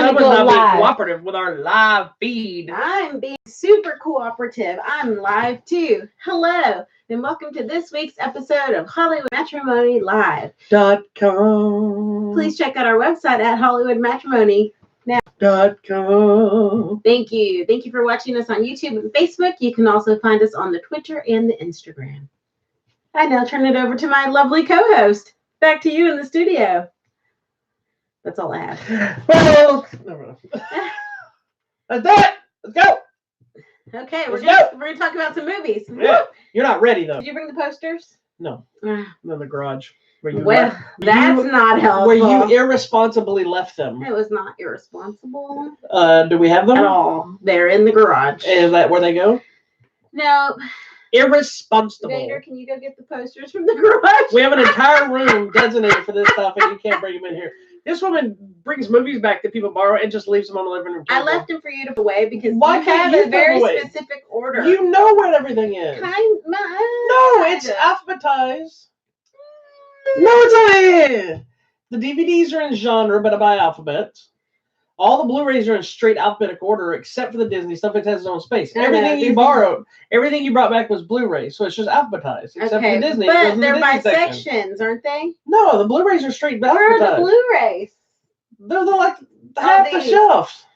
Someone's go not being live. cooperative with our live feed. I'm being super cooperative. I'm live too. Hello, and welcome to this week's episode of Hollywood Matrimony Live. .com. Please check out our website at hollywoodmatrimony.com. Thank you. Thank you for watching us on YouTube and Facebook. You can also find us on the Twitter and the Instagram. I now turn it over to my lovely co-host. Back to you in the studio. That's all I have. Well, no. That's it. Let's go. Okay, Let's we're gonna talk about some movies. Yeah. You're not ready though. Did you bring the posters? No. Ah. In the garage. Well, that's not helpful. Where you irresponsibly left them. It was not irresponsible Do we have them? at all. They're in the garage. Is that where they go? No. Irresponsible. Vader, can you go get the posters from the garage? We have an entire room designated for this stuff, and you can't bring them in here. This woman brings movies back that people borrow and just leaves them on the living room table. I left them for you to put away because Why you can't have you a very put away? specific order. You know where everything is. No, it's alphabetized. No, it's not. The DVDs are in genre, but by alphabet. All the Blu-rays are in straight alphabetical order, except for the Disney stuff. It has its own space. Everything you borrowed, everything you brought back was Blu-ray, so it's just alphabetized. Except for the Disney. But they're by section. sections, aren't they? No, the Blu-rays are straight alphabetized. Where are the Blu-rays? They're like half the shelf.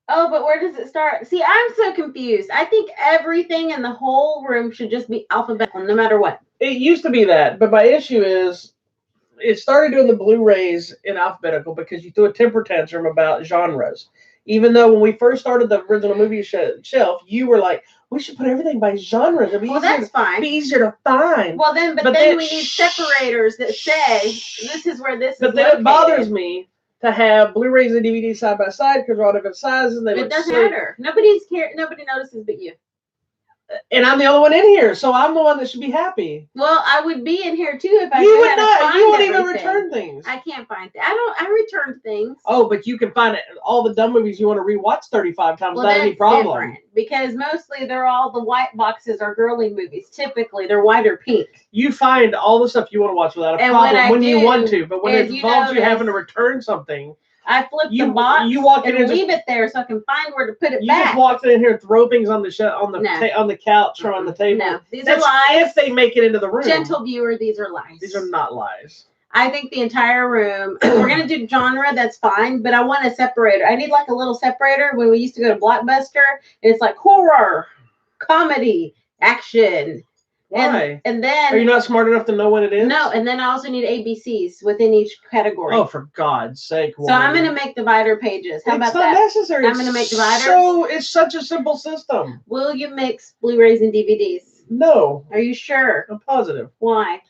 Oh, but where does it start? See, I'm so confused. I think everything in the whole room should just be alphabetical, no matter what. It used to be that, but my issue is it started doing the Blu-rays in alphabetical because you threw a temper tantrum about genres. Even though when we first started the original movie shelf, you were like, we should put everything by genre. It'd be that's fine. It'd be easier to find. Well, then we need separators that say this is where this is located. But then it bothers me to have Blu-rays and DVDs side by side because they're all different sizes. And it doesn't matter. Nobody notices but you. And I'm the only one in here, so I'm the one that should be happy. Well, I would be in here too if I You would had not. to find You won't everything. even return things. I can't find things. I returned things. Oh, but you can find it. All the dumb movies you want to rewatch 35 times without any problem. Different, because mostly they're all the white boxes are girly movies. Typically, they're white or pink. You find all the stuff you want to watch without a problem when you want to, but when it involves you having to return something. I flip the box and leave it there so I can find where to put it back. You just walk in here and throw things on the on the couch or on the table. No, these are lies. If they make it into the room. Gentle viewer, these are lies. These are not lies. I think the entire room, if we're going to do genre, that's fine, but I want a separator. I need like a little separator when we used to go to Blockbuster, and it's like horror, comedy, action. Why? And then... Are you not smart enough to know what it is? No, and then I also need ABCs within each category. Oh, for God's sake. So I'm going to make divider pages. How about that? It's not necessary. I'm going to make dividers. So it's such a simple system. Will you mix Blu-rays and DVDs? No. Are you sure? I'm positive. Why?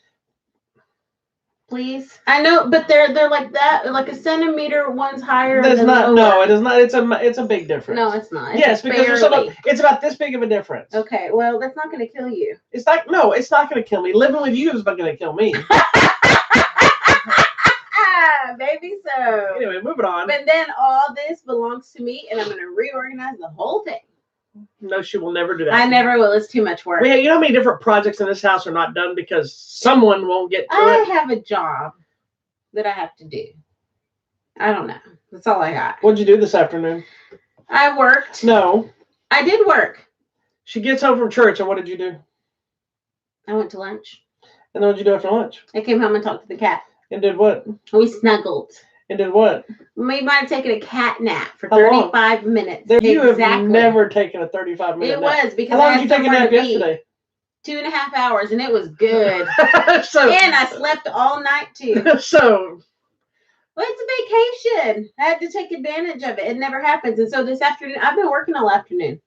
Please. I know, but they're like that, like a centimeter. One's higher. That's than not. lower. No, it is not. It's a big difference. No, it's not. Yes, because it's about this big of a difference. Okay, well, that's not going to kill you. It's like it's not going to kill me. Living with you is not going to kill me. Maybe so. Anyway, moving on. But then all this belongs to me, and I'm going to reorganize the whole thing. No, she will never do that. I never will. It's too much work. You know how many different projects in this house are not done because someone won't get to it? I have a job that I have to do. I don't know. That's all I got. What'd you do this afternoon? I worked. No. I did work. She gets home from church, and what did you do? I went to lunch. And then what'd you do after lunch? I came home and talked to the cat. And did what? We snuggled. And did what? We might have taken a cat nap for 35 minutes. You have never taken a 35-minute nap. It was because How long did you take a nap yesterday? 2.5 hours, and it was good. And I slept all night too. Well, it's a vacation. I had to take advantage of it. It never happens. And so this afternoon, I've been working all afternoon.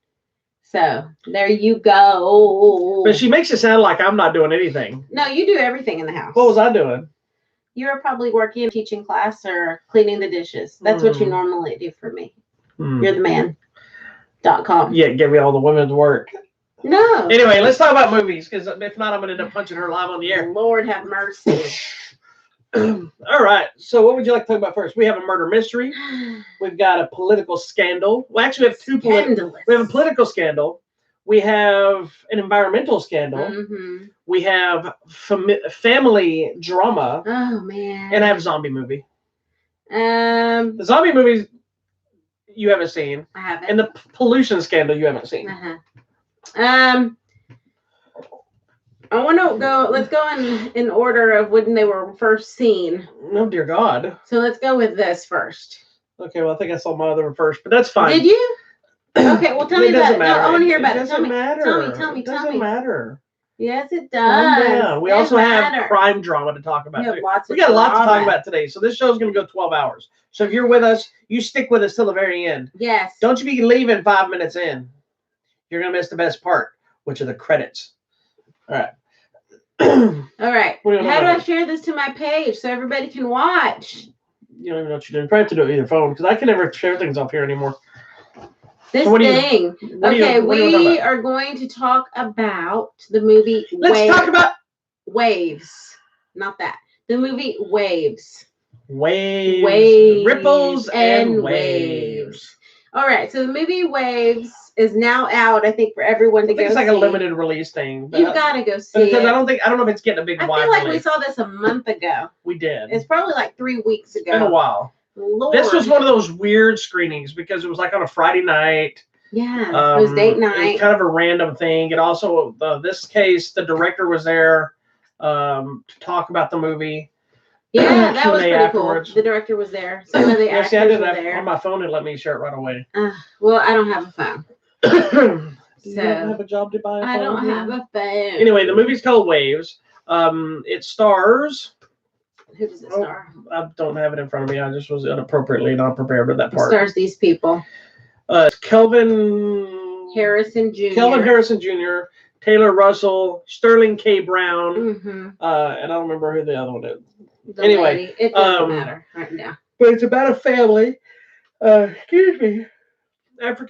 So there you go. But she makes it sound like I'm not doing anything. No, you do everything in the house. What was I doing? You were probably working, teaching class, or cleaning the dishes. That's what you normally do for me. You're the man.com. Yeah, give me all the women's work. No. Anyway, let's talk about movies, because if not, I'm going to end up punching her live on the air. Lord have mercy. All right. So what would you like to talk about first? We have a murder mystery. We've got a political scandal. Well, actually, we have two we have a political scandal. We have an environmental scandal. Mm-hmm. We have family drama. Oh man! And I have a zombie movie. The zombie movies. you haven't seen. I haven't. And the pollution scandal you haven't seen. I want to go. Let's go in order of when they were first seen. Oh dear God. So let's go with this first. Okay, well I think I saw my other one first, but that's fine. Did you? Okay, well tell me about it. No, I want to hear about it. Tell me. It doesn't matter. Yes, it does. Yeah, we also have crime drama to talk about. We got a lot to talk about today. So this show's going to go 12 hours. So if you're with us, you stick with us till the very end. Yes. Don't you be leaving 5 minutes in. You're going to miss the best part, which are the credits. All right. All right. How do I share this to my page so everybody can watch? You don't even know what you're doing. You probably have to do it with your phone because I can never share things off here anymore. This thing. Okay, we are going to talk about the movie Let's talk about Waves. Not that. The movie Waves. Waves. Ripples and waves. All right, so the movie Waves is now out, I think, for everyone to go see. It's like a limited release thing. You've got to go see it. I don't know if it's getting a big wide release. I feel like we saw this a month ago. We did. It's probably like 3 weeks ago. It's been a while. Lord. This was one of those weird screenings because it was like on a Friday night. Yeah, it was date night. It was kind of a random thing. And also, this case, the director was there to talk about the movie. Yeah, that was pretty cool. The director was there. Some of the actors were there. On my phone, it let me share it right away. Well, I don't have a phone. You don't have a job to buy a phone? I don't have a phone. Anyway, the movie's called Waves. It stars... Who does it star? I don't have it in front of me. I just was inappropriately not prepared with that part. It stars these people. Kelvin Harrison Jr., Taylor Russell, Sterling K. Brown, and I don't remember who the other one is. Anyway, lady. It doesn't matter right now. But it's about a family, African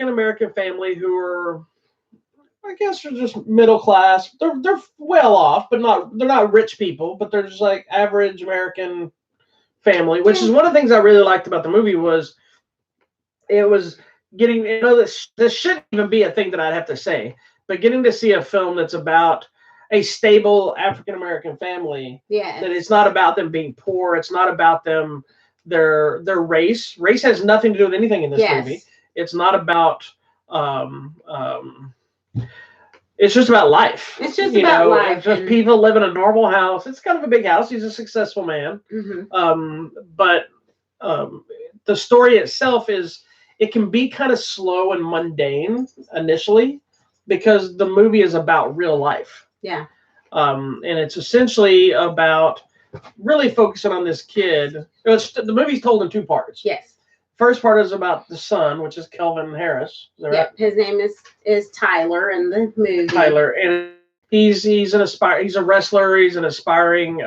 American family who are, I guess, they're just middle class. They're well off, but they're not rich people, but they're just like average American family. Which is one of the things I really liked about the movie was it was getting. This shouldn't even be a thing that I'd have to say, but getting to see a film that's about a stable African American family. Yeah. That it's not about them being poor. It's not about them their race. Race has nothing to do with anything in this movie. It's not about. It's just about life. It's just about life. It's just people live in a normal house. It's kind of a big house. He's a successful man. But the story itself it can be kind of slow and mundane initially because the movie is about real life. Yeah. And it's essentially about really focusing on this kid. The movie's told in 2 parts. Yes. First part is about the son, which is Kelvin Harris. Is that right? His name is Tyler in the movie. Tyler, and he's a wrestler. He's an aspiring,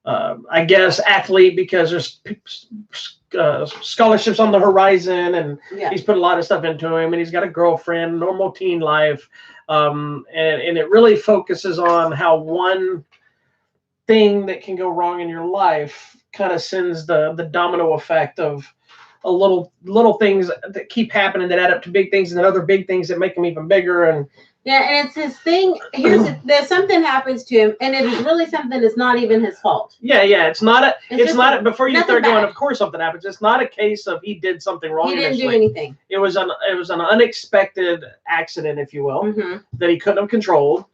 I guess, athlete because there's scholarships on the horizon, and he's put a lot of stuff into him. And he's got a girlfriend, normal teen life, and it really focuses on how one thing that can go wrong in your life kind of sends the domino effect of a little things that keep happening that add up to big things and then other big things that make them even bigger. And it's his thing. There's something happens to him, and it is really something that's not even his fault. It's not before you start going, of course something happens. It's not a case of he did something wrong. He didn't do anything. It was an unexpected accident, if you will, that he couldn't have controlled.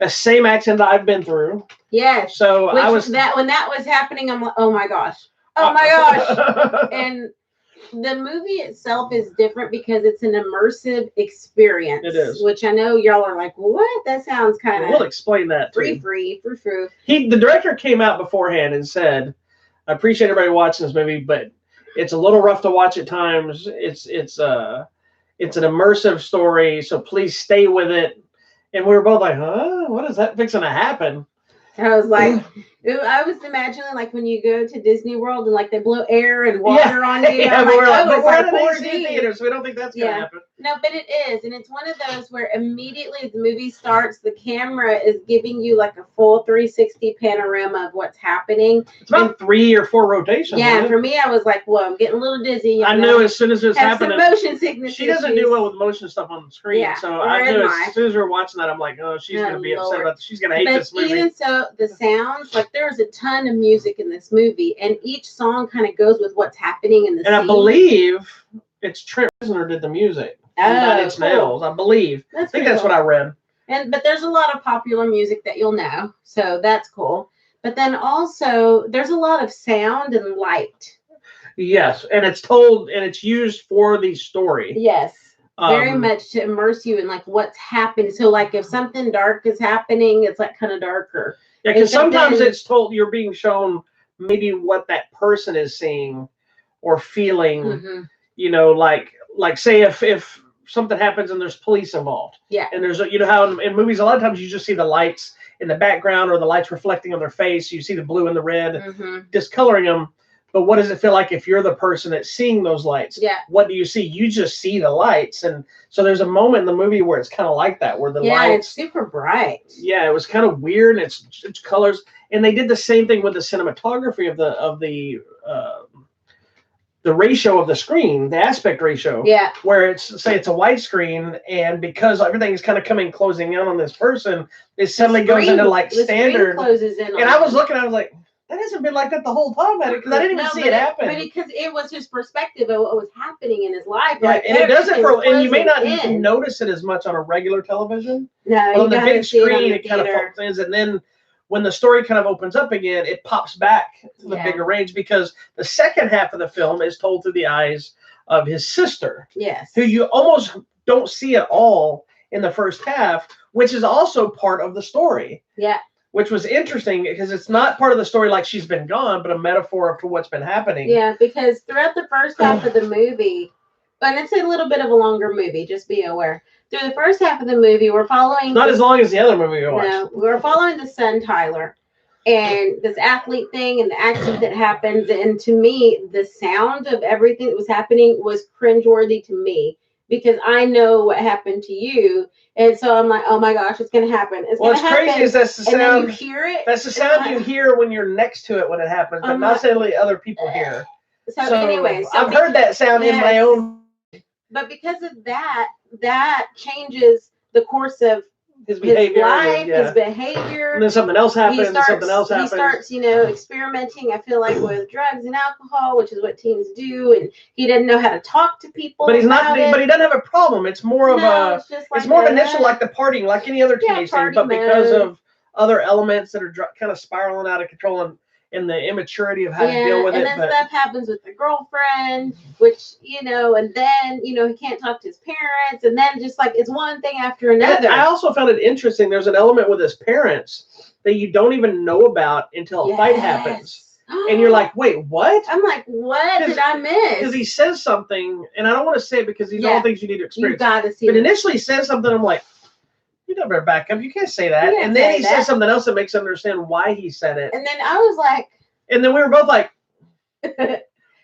The same accident I've been through. Yes. So when that was happening, I'm like, oh my gosh. And the movie itself is different because it's an immersive experience. It is. Which I know y'all are like, what? That sounds kind of. We'll explain that too. Frou. The director came out beforehand and said, "I appreciate everybody watching this movie, but it's a little rough to watch at times. It's an immersive story, so please stay with it." And we were both like, huh? What is that fixing to happen? I was like, I was imagining like when you go to Disney World and like they blow air and water on you. Yeah, but we're like 4D theaters, so we don't think that's going to happen. No, but it is. And it's one of those where immediately as the movie starts, the camera is giving you like a full 360 panorama of what's happening. It's about 3 or 4 rotations. Yeah, for me, I was like, whoa, I'm getting a little dizzy. I knew as soon as it was happening. Motion sickness. She doesn't do well with motion stuff on the screen. Yeah, so I knew as soon as we were watching that, I'm like, oh, she's going to be upset about this. She's going to hate this movie. Even so, the sounds, like there's a ton of music in this movie, and each song kind of goes with what's happening in the scene. And I believe, It's Trent Reznor did the music. Nine Inch Nails, I believe. I think that's what I read. But there's a lot of popular music that you'll know, so that's cool. But then also there's a lot of sound and light. Yes, and it's told and it's used for the story. Yes. Very much to immerse you in like what's happening. So like if something dark is happening, it's like kind of darker. Yeah, because sometimes it's told you're being shown maybe what that person is seeing or feeling. Mm-hmm. You know, like say if something happens and there's police involved. Yeah. And there's you know how in movies a lot of times you just see the lights in the background or the lights reflecting on their face. You see the blue and the red, discoloring them. But what does it feel like if you're the person that's seeing those lights? Yeah. What do you see? You just see the lights. And so there's a moment in the movie where it's kind of like that, where the lights. Yeah, it's super bright. Yeah, it was kind of weird. And it's colors. And they did the same thing with the cinematography of the ratio of the screen, the aspect ratio. Yeah. Where it's, say it's a widescreen, and because everything is kind of closing in on this person, it suddenly goes into like standard. Closes in and I was looking, I was like, that hasn't been like that the whole time, because I didn't even see it happen. But because it was his perspective of what was happening in his life. Right, like, and it does it and you may not notice it as much on a regular television. No, but on the big screen, it kind of focuses, and then when the story kind of opens up again, it pops back to the bigger range, because the second half of the film is told through the eyes of his sister. Yes. Who you almost don't see at all in the first half, which is also part of the story. Yeah. Which was interesting because it's not part of the story like she's been gone, but a metaphor for what's been happening. Yeah, because throughout the first half of the movie, and it's a little bit of a longer movie, just be aware. Through the first half of the movie, we're following... Not as long as the other movie we watched. No, we're following the son, Tyler, and this athlete thing and the accident that happens. And to me, the sound of everything that was happening was cringeworthy to me, because I know what happened to you. And so I'm like, oh my gosh, it's going to happen. What's crazy is that's the sound. And then you hear it. That's the sound you hear when you're next to it when it happens, but not necessarily other people hear. So anyway. I've heard that sound in my own. But because of that changes the course of his behavior, life, his behavior. And then something else happens. He starts, experimenting, I feel like, with drugs and alcohol, which is what teens do, and he doesn't know how to talk to people. But but he doesn't have a problem. It's more of it's more of initial, like the partying, like any other teenage thing, but because of other elements that are kind of spiraling out of control and the immaturity of how to deal with it. And then stuff happens with the girlfriend, which, and then, he can't talk to his parents, and then just like it's one thing after another. I also found it interesting. There's an element with his parents that you don't even know about until a fight happens. And you're like, wait, what? I'm like, what did I miss? Because he says something, and I don't want to say it because these are all things you need to experience. You got to see But initially he says something, I'm like, you never back up. You can't say that. And then he says something else that makes understand why he said it. And then I was like... And then we were both like,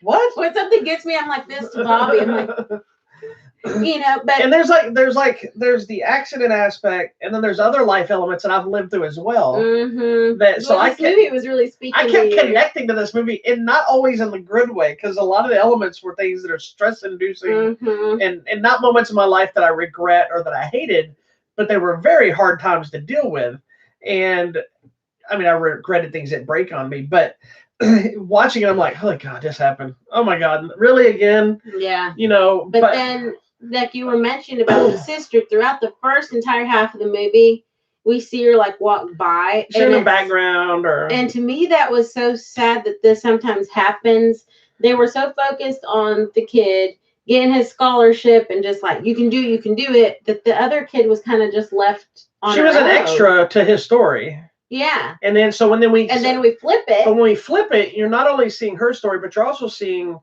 what? When something gets me, I'm like this to Bobby. I'm like, but... And there's the accident aspect, and then there's other life elements that I've lived through as well. Mm-hmm. This movie was really speaking I kept connecting to this movie, and not always in the good way, because a lot of the elements were things that are stress-inducing, and not moments in my life that I regret or that I hated, but they were very hard times to deal with. And I mean, I regretted things that break on me, but watching it, I'm like, oh God, this happened. Oh my God, really again? Yeah. But then, like you were mentioning about the sister, throughout the first entire half of the movie, we see her like walk by. In the background, and to me, that was so sad that this sometimes happens. They were so focused on the kid getting his scholarship and just like, you can do it, that the other kid was kind of just left on She was an extra to his story. Yeah. And then when we flip it. But when we flip it, you're not only seeing her story, but you're also seeing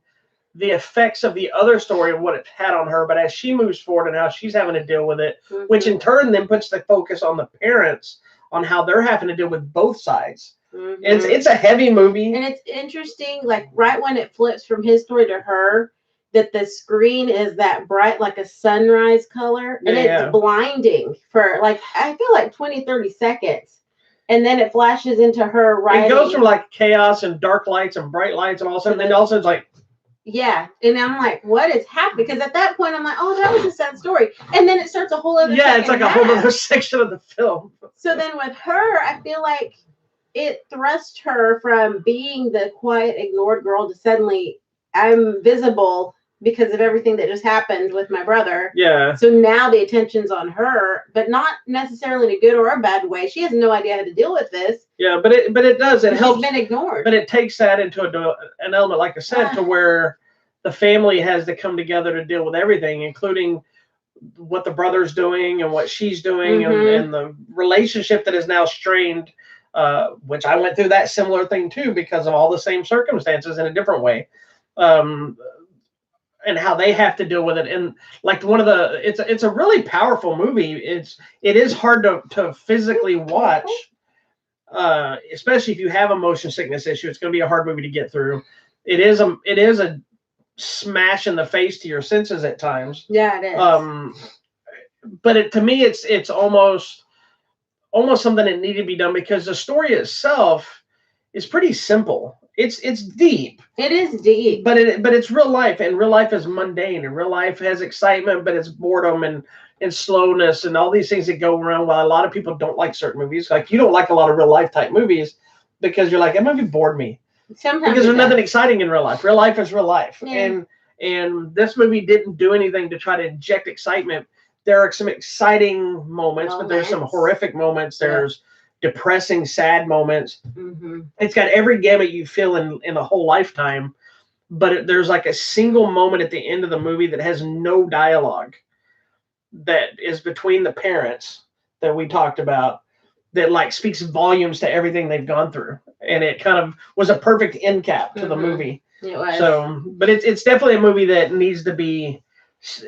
the effects of the other story and what it had on her. But as she moves forward and how she's having to deal with it, which in turn then puts the focus on the parents, on how they're having to deal with both sides. Mm-hmm. It's a heavy movie. And it's interesting, like right when it flips from his story to her, that the screen is that bright, like a sunrise color. And it's blinding for like, I feel like 20, 30 seconds. And then it flashes into her writing. It goes from like chaos and dark lights and bright lights and all of a sudden, then all of a sudden it's like. Yeah. And I'm like, what is happening? Because at that point I'm like, oh, that was a sad story. And then it starts a whole other it's like a whole other section of the film. So then with her, I feel like it thrust her from being the quiet, ignored girl to suddenly, I'm visible because of everything that just happened with my brother. Yeah. So now the attention's on her, but not necessarily in a good or a bad way. She has no idea how to deal with this. Yeah, but it does. It helps. She's been ignored. But it takes that into an element, like I said, to where the family has to come together to deal with everything, including what the brother's doing and what she's doing, and the relationship that is now strained, which I went through that similar thing too, because of all the same circumstances in a different way, and how they have to deal with it. And like it's a really powerful movie. It is hard to physically watch, especially if you have a motion sickness issue. It's going to be a hard movie to get through. It is a smash in the face to your senses at times. Yeah, it is. But to me, it's almost something that needed to be done, because the story itself is pretty simple. It's deep. It is deep. But it's real life, and real life is mundane, and real life has excitement, but it's boredom and slowness and all these things that go around. While a lot of people don't like certain movies, like you don't like a lot of real life type movies, because you're like, that movie bored me. Sometimes because there's nothing exciting in real life. Real life is real life. Yeah. And this movie didn't do anything to try to inject excitement. There are some exciting moments, but there's some horrific moments. There's depressing, sad moments. It's got every gamut you feel in a whole lifetime, but there's like a single moment at the end of the movie that has no dialogue, that is between the parents that we talked about, that like speaks volumes to everything they've gone through. And it kind of was a perfect end cap to the movie. It was. So, but it's definitely a movie that needs to be,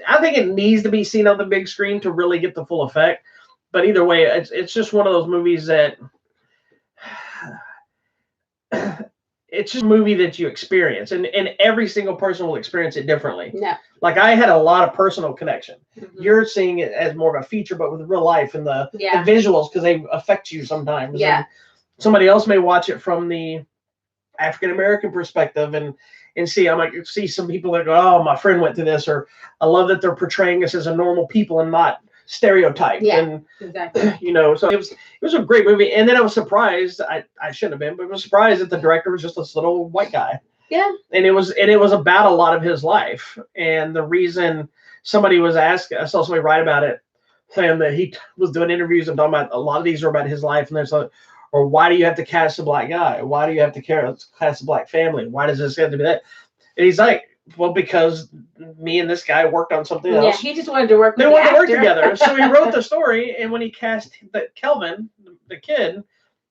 I think it needs to be seen on the big screen to really get the full effect. But either way, it's just one of those movies that it's just a movie that you experience, and every single person will experience it differently. Yeah. Like I had a lot of personal connection. You're seeing it as more of a feature, but with real life and the visuals, because they affect you sometimes. Yeah. And somebody else may watch it from the African American perspective and see, I might see some people that go, oh, my friend went through this, or I love that they're portraying us as a normal people and not stereotyped. Yeah, and exactly. You know, so it was a great movie. And then I was surprised, I shouldn't have been, but I was surprised that the director was just this little white guy. Yeah. And it was about a lot of his life. And the reason somebody was asking, I saw somebody write about it, saying that he was doing interviews and talking about a lot of these are about his life. And there's or why do you have to cast a black guy? Why do you have to cast a black family? Why does this have to be that? And he's like, well, because me and this guy worked on something else. Yeah, he just wanted to work with They wanted to work together. So he wrote the story, and when he cast Kelvin, the kid,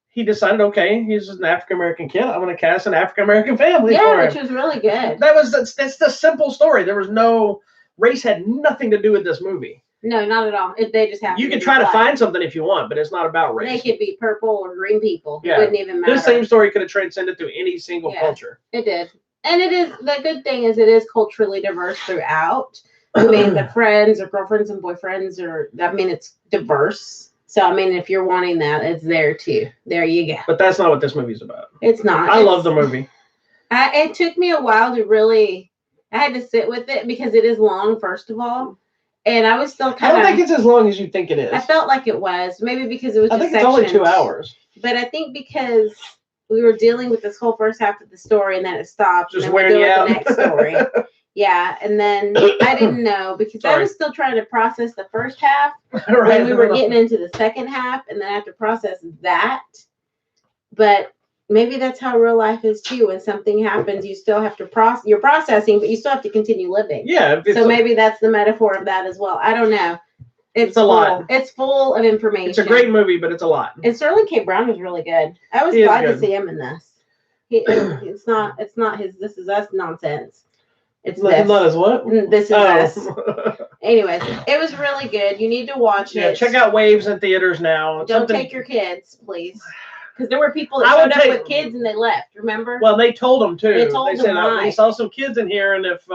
he decided, okay, he's an African-American kid. I'm going to cast an African-American family for him. Which was really good. That's the simple story. There was no, race had nothing to do with this movie. No, not at all. They just have. You can try to find something if you want, but it's not about race. They could be purple or green people. Yeah. It wouldn't even matter. This same story could have transcended through any single culture. It did. And it is, the good thing is it is culturally diverse throughout. I mean, the friends or girlfriends and boyfriends it's diverse. So, I mean, if you're wanting that, it's there too. There you go. But that's not what this movie's about. It's not. I love the movie. It took me a while to really, I had to sit with it because it is long, first of all. And I was still I don't think it's as long as you think it is. I felt like it was. Maybe because it was I think it's only 2 hours. But I think because we were dealing with this whole first half of the story and then it stopped. Just and then wearing you out. The next story. Yeah. And then I didn't know because I was still trying to process the first half. When we were getting into the second half, and then I have to process that. But maybe that's how real life is too. When something happens, you still have to you're processing, but you still have to continue living. Yeah. So maybe that's the metaphor of that as well. I don't know. It's a lot. It's full of information. It's a great movie, but it's a lot. And Sterling K. Brown was really good. I was glad to see him in this. It's not his This Is Us nonsense. It's this. Not as what? This Is Us. Anyways, it was really good. You need to watch it. Yeah, check out Waves in theaters now. Don't take your kids, please. Because there were people that showed up with kids and they left, remember? Well, they told them too. They said, why. We saw some kids in here, and if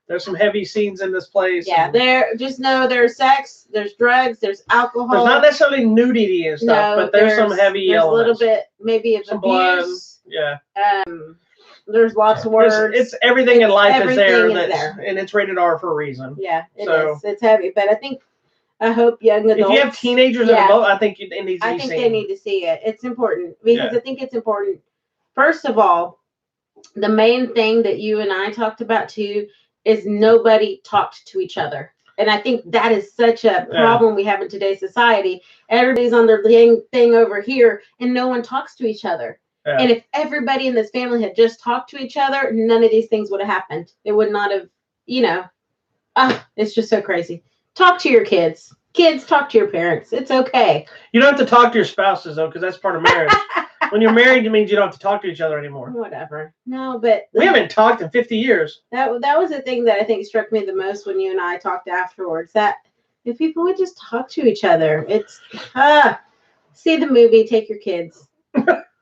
there's some heavy scenes in this place. Yeah, just know there's sex, there's drugs, there's alcohol. There's not necessarily nudity and stuff, but there's some heavy elements. A little bit, maybe of some abuse. Blood. Yeah. There's lots of words. It's everything in life is there, there, and it's rated R for a reason. Yeah, it is. It's heavy, but I hope young adults. If you have teenagers and adults, I think it needs to be seen. They need to see it. It's important because I think it's important. First of all, the main thing that you and I talked about too is nobody talked to each other. And I think that is such a problem we have in today's society. Everybody's on their thing over here, and no one talks to each other. Yeah. And if everybody in this family had just talked to each other, none of these things would have happened. It would not have, it's just so crazy. Talk to your kids. Kids, talk to your parents. It's okay. You don't have to talk to your spouses, though, because that's part of marriage. When you're married, it means you don't have to talk to each other anymore. Whatever. No, but... We haven't talked in 50 years. That was the thing that I think struck me the most when you and I talked afterwards. That if people would just talk to each other, it's... see the movie, take your kids.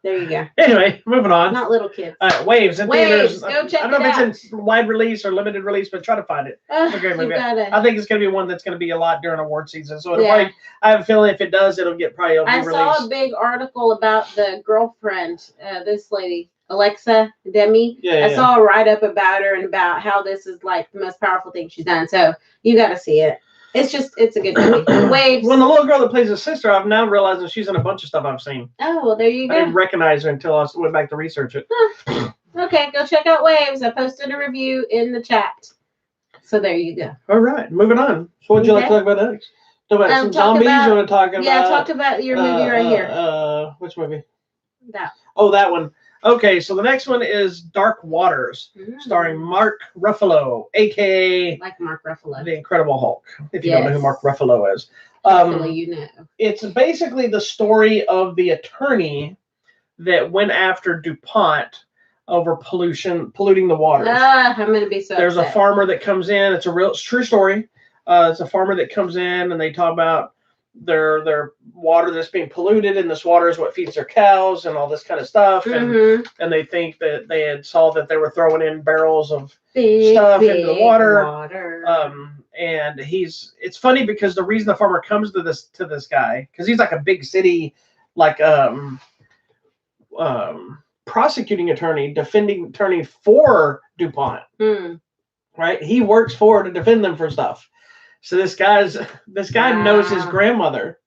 There you go. Anyway, moving on. Not little kids. Waves. Waves. Go check it out. I don't know if it's in wide release or limited release, but try to find it. It's a great movie. I think it's going to be one that's going to be a lot during award season. So it'll probably, I have a feeling if it does, it'll be released. I saw a big article about the girlfriend, this lady, Alexa Demi. I saw a write-up about her and about how this is like the most powerful thing she's done. So you got to see it. It's a good movie. Waves. When the little girl that plays his sister, I've now realized that she's in a bunch of stuff I've seen. Oh, well, there you go. I didn't recognize her until I went back to research it. Okay, go check out Waves. I posted a review in the chat. So there you go. All right, moving on. So what would you like to talk about next? Talk about some zombies? You want to talk about? Yeah, talk about your movie right here. Which movie? That. Oh, that one. Okay, so the next one is Dark Waters, starring Mark Ruffalo, a.k.a. Like Mark Ruffalo. The Incredible Hulk, if you don't know who Mark Ruffalo is. You know. It's basically the story of the attorney that went after DuPont over polluting the waters. I'm going to be so There's upset. A farmer that comes in. It's a true story. It's a farmer that comes in, and they talk about their water that's being polluted, and this water is what feeds their cows and all this kind of stuff. And they think that they had saw that they were throwing in barrels of stuff into the water. And it's funny because the reason the farmer comes to this guy, because he's like a big city, like prosecuting attorney, defending attorney for DuPont. Right? He works to defend them for stuff. So this guy knows his grandmother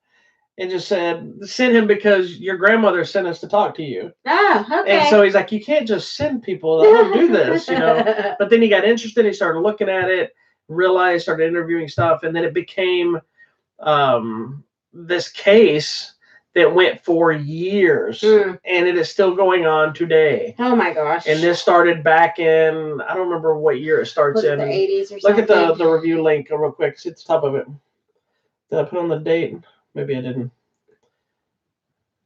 and just send him because your grandmother sent us to talk to you. Oh, okay. And so he's like, you can't just send people to do this, But then he got interested. He started looking at it, started interviewing stuff. And then it became this case that went for years, and it is still going on today. Oh my gosh! And this started back in, I don't remember what year it starts in. The 80s or something. Look at the review link real quick. It's at the top of it. Did I put on the date? Maybe I didn't.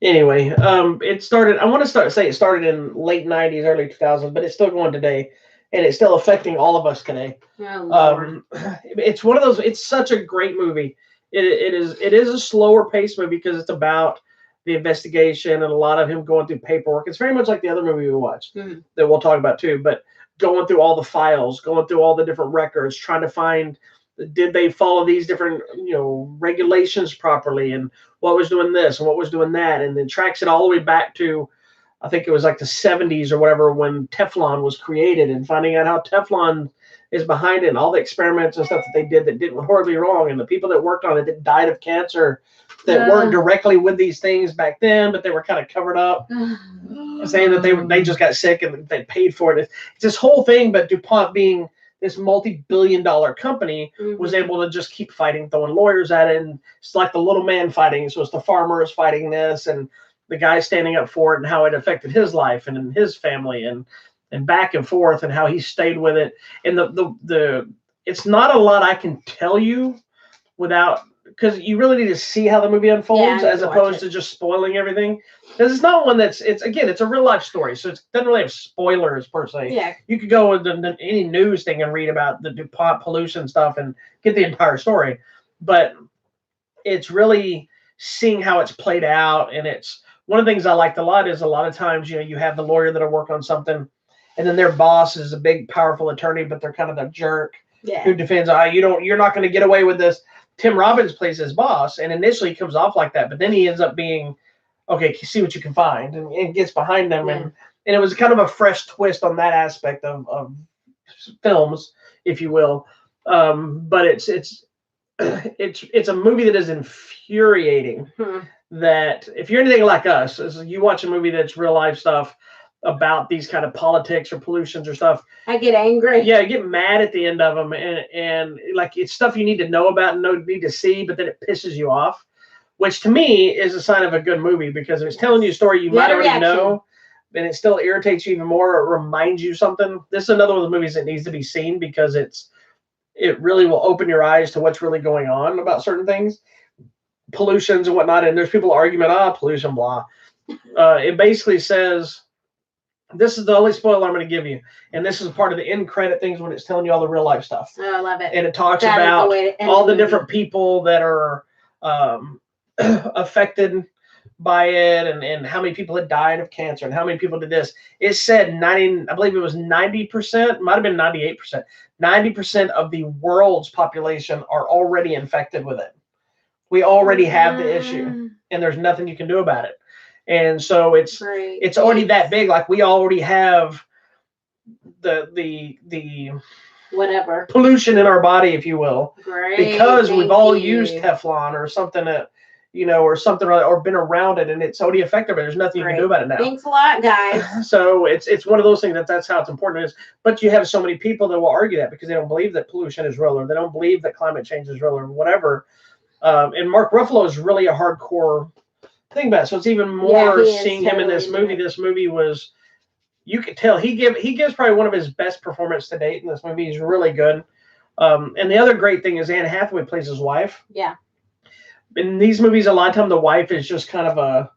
Anyway, it started. I want to say it started in late 90s, early 2000s, but it's still going today, and it's still affecting all of us today. Oh, it's one of those. It's such a great movie. It is a slower paced movie because it's about the investigation and a lot of him going through paperwork. It's very much like the other movie we watched that we'll talk about too, but going through all the files, going through all the different records, trying to find, did they follow these different, regulations properly, and what was doing this and what was doing that, and then tracks it all the way back to, I think it was like the 70s or whatever, when Teflon was created, and finding out how Teflon is behind it, and all the experiments and stuff that they did that didn't horribly wrong, and the people that worked on it that died of cancer that weren't directly with these things back then, but they were kind of covered up, saying that they just got sick and they paid for it. It's this whole thing, but DuPont being this multi-billion-dollar company was able to just keep fighting, throwing lawyers at it, and it's like the little man fighting. So it's the farmers fighting this, and the guy standing up for it, and how it affected his life and his family, and back and forth, and how he stayed with it. And the it's not a lot I can tell you without, because you really need to see how the movie unfolds as opposed to just spoiling everything. Because it's not one it's a real life story, so it doesn't really have spoilers per se. Yeah. You could go into any news thing and read about the DuPont pollution stuff and get the entire story. But it's really seeing how it's played out. And it's one of the things I liked a lot is a lot of times, you have the lawyer that'll work on something, and then their boss is a big, powerful attorney, but they're kind of a jerk who defends, you're not going to get away with this. Tim Robbins plays his boss, and initially he comes off like that, but then he ends up being, okay, see what you can find, and gets behind them. And it was kind of a fresh twist on that aspect of films, if you will. But it's a movie that is infuriating. That if you're anything like us, is you watch a movie that's real life stuff, about these kind of politics or pollutions or stuff. I get angry. Yeah, I get mad at the end of them, and like it's stuff you need to know about and need to see, but then it pisses you off, which to me is a sign of a good movie, because if it's telling you a story you might already know, then it still irritates you even more, or reminds you something. This is another one of the movies that needs to be seen, because it really will open your eyes to what's really going on about certain things, pollutions and whatnot. And there's people arguing, pollution, blah. It basically says, this is the only spoiler I'm going to give you, and this is part of the end credit things when it's telling you all the real life stuff. Oh, I love it. And it talks about all the different people that are affected by it, and how many people had died of cancer, and how many people did this. It said 90, I believe it was 90%, might have been 98%. 90% of the world's population are already infected with it. We already have the issue, and there's nothing you can do about it. And so it's already that big. Like we already have the whatever pollution in our body, if you will, because we've all used Teflon or something that, or something, or been around it, and it's already affected, but there's nothing you can do about it now. Thanks a lot, guys. So it's one of those things that's how it's important is. But you have so many people that will argue that because they don't believe that pollution is real, or they don't believe that climate change is real, or whatever. And Mark Ruffalo is really a hardcore thing about it. So it's even more seeing him in this movie. This movie was, you could tell he gives probably one of his best performances to date in this movie. He's really good. And the other great thing is Anne Hathaway plays his wife. Yeah. In these movies, a lot of time the wife is just kind of a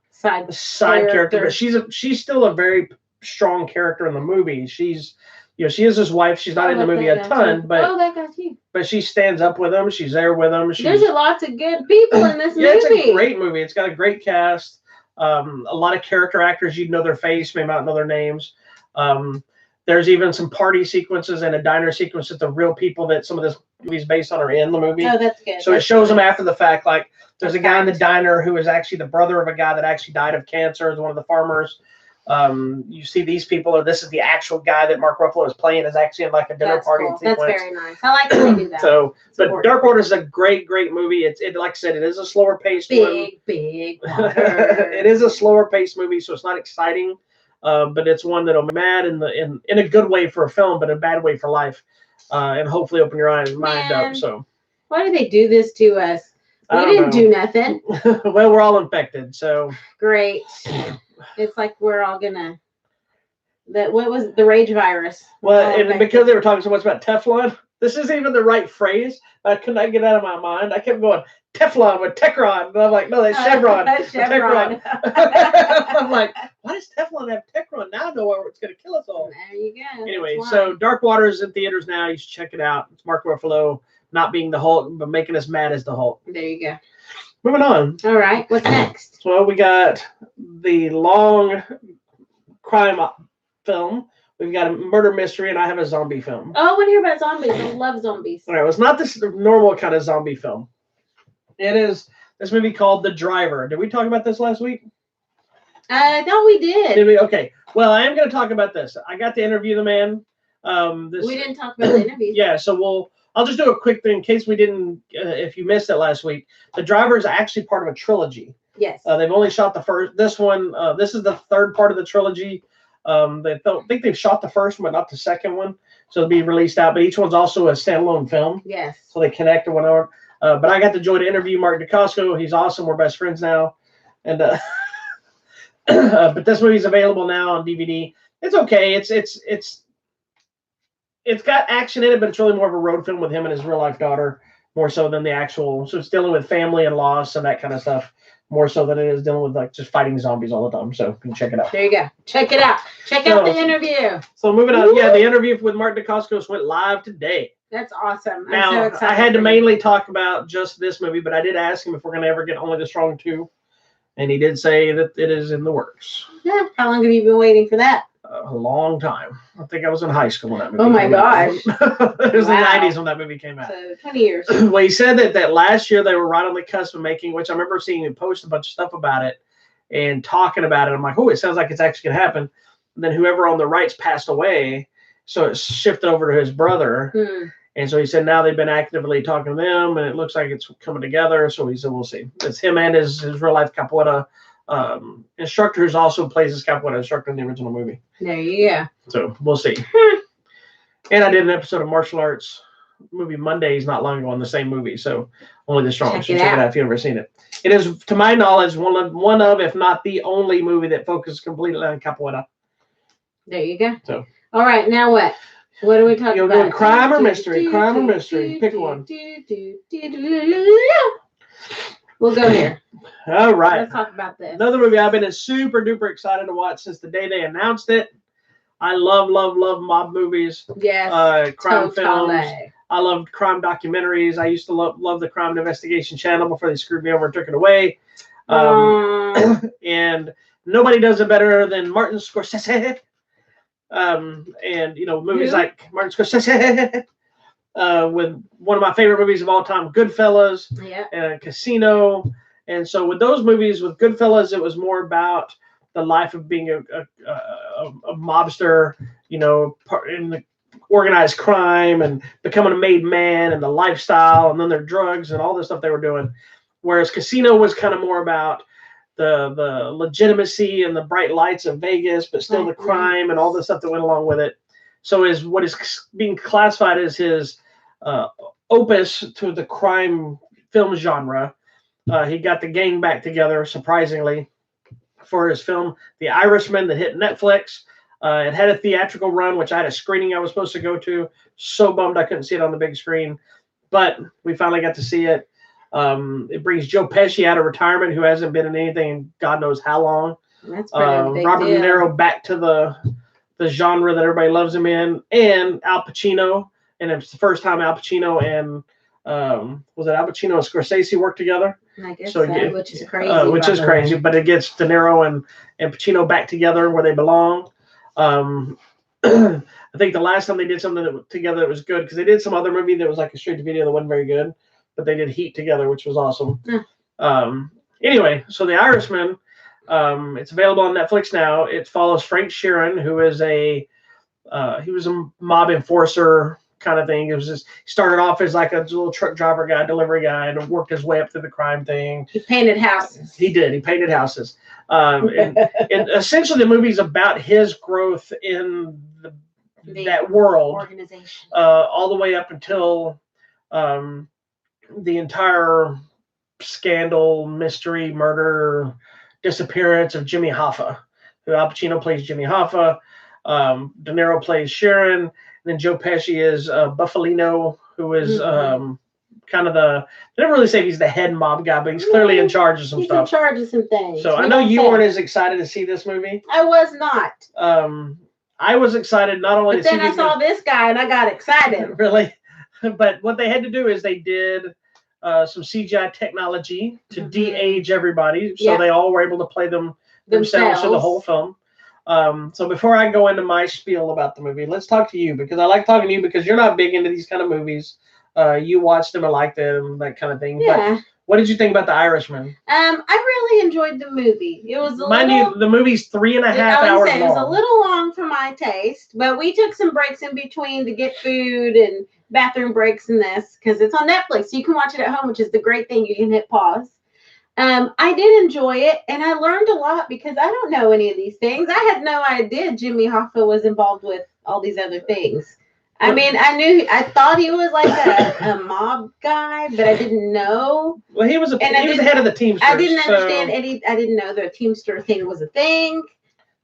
side character, but she's still a very strong character in the movie. She's, she is his wife. She's not in the movie a ton, but she stands up with him. She's there with him. There's lots of good people in this movie. It's a great movie. It's got a great cast. A lot of character actors. You'd know their face, may not know their names. There's even some party sequences and a diner sequence that the real people that some of this movie is based on are in the movie. Oh, that's good. So it shows them after the fact. Like there's a guy in the diner who is actually the brother of a guy that actually died of cancer. Is one of the farmers. You see these people, or this is the actual guy that Mark Ruffalo is playing, is actually in like a dinner party sequence. That's very nice. I like when they do that. So, but Dark Water is a great movie. It like I said, it is a slower paced big water. It is a slower paced movie, so it's not exciting. But it's one that'll be mad in a good way for a film, but a bad way for life, and hopefully open your eyes and mind up. So why do they do this to us? We didn't do nothing. Well, we're all infected, so great. It's like we're all gonna. What was the rage virus? Well, and because they were talking so much about Teflon, this isn't even the right phrase. I could not get out of my mind. I kept going Teflon with Techron, and I'm like, no, that's Chevron. Chevron. I'm like, why does Teflon have Techron? Now I know where it's going to kill us all. There you go. Anyway, so Dark Water is in theaters now. You should check it out. It's Mark Ruffalo not being the Hulk, but making us mad as the Hulk. There you go. Moving on. All right. What's next? Well, we got the long crime film. We've got a murder mystery, and I have a zombie film. Oh, I want to hear about zombies. I love zombies. All right. Well, it's not this normal kind of zombie film. It is this movie called The Driver. Did we talk about this last week? I thought we did. Did we? Okay. Well, I am going to talk about this. I got to interview the man. We didn't talk about the interview. Yeah. So I'll just do a quick thing in case we didn't, if you missed it last week. The Driver is actually part of a trilogy. Yes. They've only shot the first. This one. This is the third part of the trilogy. They don't think they've shot the first one, but not the second one. So it'll be released out. But each one's also a standalone film. Yes. So they connect or whatever. But I got the joy to interview Mark DeCosco. He's awesome. We're best friends now. And but this movie's available now on DVD. It's okay. It's got action in it, but it's really more of a road film with him and his real life daughter, more so than the actual. So it's dealing with family and loss and that kind of stuff, more so than it is dealing with like just fighting zombies all the time. So you can check it out. There you go. Check it out. Check out the interview. So moving on. Yeah, the interview with Mark DeCosco went live today. That's awesome. Now, I'm so excited. I had to mainly talk about just this movie, but I did ask him if we're going to ever get Only the Strong 2. And he did say that it is in the works. Yeah. How long have you been waiting for that? A long time. I think I was in high school when that movie came out. Oh, my gosh. It was the 90s when that movie came out. So 20 years. Well, he said that last year they were right on the cusp of making, which I remember seeing him post a bunch of stuff about it and talking about it. I'm like, oh, it sounds like it's actually going to happen. And then whoever on the rights passed away, so it shifted over to his brother. And so he said now they've been actively talking to them, and it looks like it's coming together. So he said, we'll see. It's him and his real life capoeira instructor who also plays his Capoeira instructor in the original movie. There you go. So we'll see. And I did an episode of martial arts movie Mondays not long ago on the same movie, so only the strong. Check it out if you've never seen it. It is, to my knowledge, one of, if not the only movie that focuses completely on Capoeira. There you go. So, all right, now what? What are we talking about? Doing crime or mystery? Crime or mystery? Pick one. We'll go here. All right. Let's talk about this. Another movie I've been super duper excited to watch since the day they announced it. I love mob movies. Yes. Crime films. I loved crime documentaries. I used to love the Crime Investigation Channel before they screwed me over and took it away. And nobody does it better than Martin Scorsese. And movies like Martin Scorsese, with one of my favorite movies of all time, Goodfellas, and Casino. And so with those movies, with Goodfellas, it was more about the life of being a mobster, in the organized crime and becoming a made man and the lifestyle, and then their drugs and all the stuff they were doing. Whereas Casino was kind of more about the legitimacy and the bright lights of Vegas, but still the crime and all the stuff that went along with it. So is what is being classified as his opus to the crime film genre. He got the gang back together, surprisingly, for his film The Irishman that hit Netflix. It had a theatrical run, which I had a screening I was supposed to go to. So bummed I couldn't see it on the big screen, but we finally got to see it. It brings Joe Pesci out of retirement, who hasn't been in anything in God knows how long. That's pretty big Robert deal. De Niro back to the genre that everybody loves him in, and Al Pacino. And it's the first time Al Pacino and was it Al Pacino and Scorsese worked together? I guess so, which is crazy. But it gets De Niro and Pacino back together where they belong. I think the last time they did something together that was good, because they did some other movie that was like a straight to video that wasn't very good, but they did Heat together, which was awesome. Anyway, so The Irishman, it's available on Netflix now. It follows Frank Sheeran, who is he was a mob enforcer kind of thing. It was just, he started off as like a little truck driver guy, delivery guy, and worked his way up through the crime thing. He painted houses. He did. He painted houses. And essentially the movie's about his growth in that world, organization, all the way up until the entire scandal, mystery, murder, disappearance of Jimmy Hoffa, who Al Pacino plays Jimmy Hoffa. De Niro plays Sharon, and then Joe Pesci is Buffalino, who is kind of they never really say he's the head mob guy, but he's clearly in charge of some stuff. He's in charge of some things. So I know you weren't as excited to see this movie. I was not. I was excited not only to see I saw this guy and I got excited. Really? But what they had to do is they did some CGI technology to de-age everybody, so they all were able to play themselves through the whole film. So before I go into my spiel about the movie, let's talk to you, because I like talking to you because you're not big into these kind of movies. You watched them and liked them, that kind of thing. Yeah. But what did you think about The Irishman? I really enjoyed the movie. It was the movie's 3.5 hours long. It was a little long for my taste, but we took some breaks in between to get food and bathroom breaks in this, because it's on Netflix, so you can watch it at home, which is the great thing. You can hit pause. I did enjoy it, and I learned a lot because I don't know any of these things. I had no idea Jimmy Hoffa was involved with all these other things. I mean, I thought he was like a mob guy, but I didn't know. Well, he was the head of the Teamsters. I didn't understand I didn't know the Teamster thing was a thing.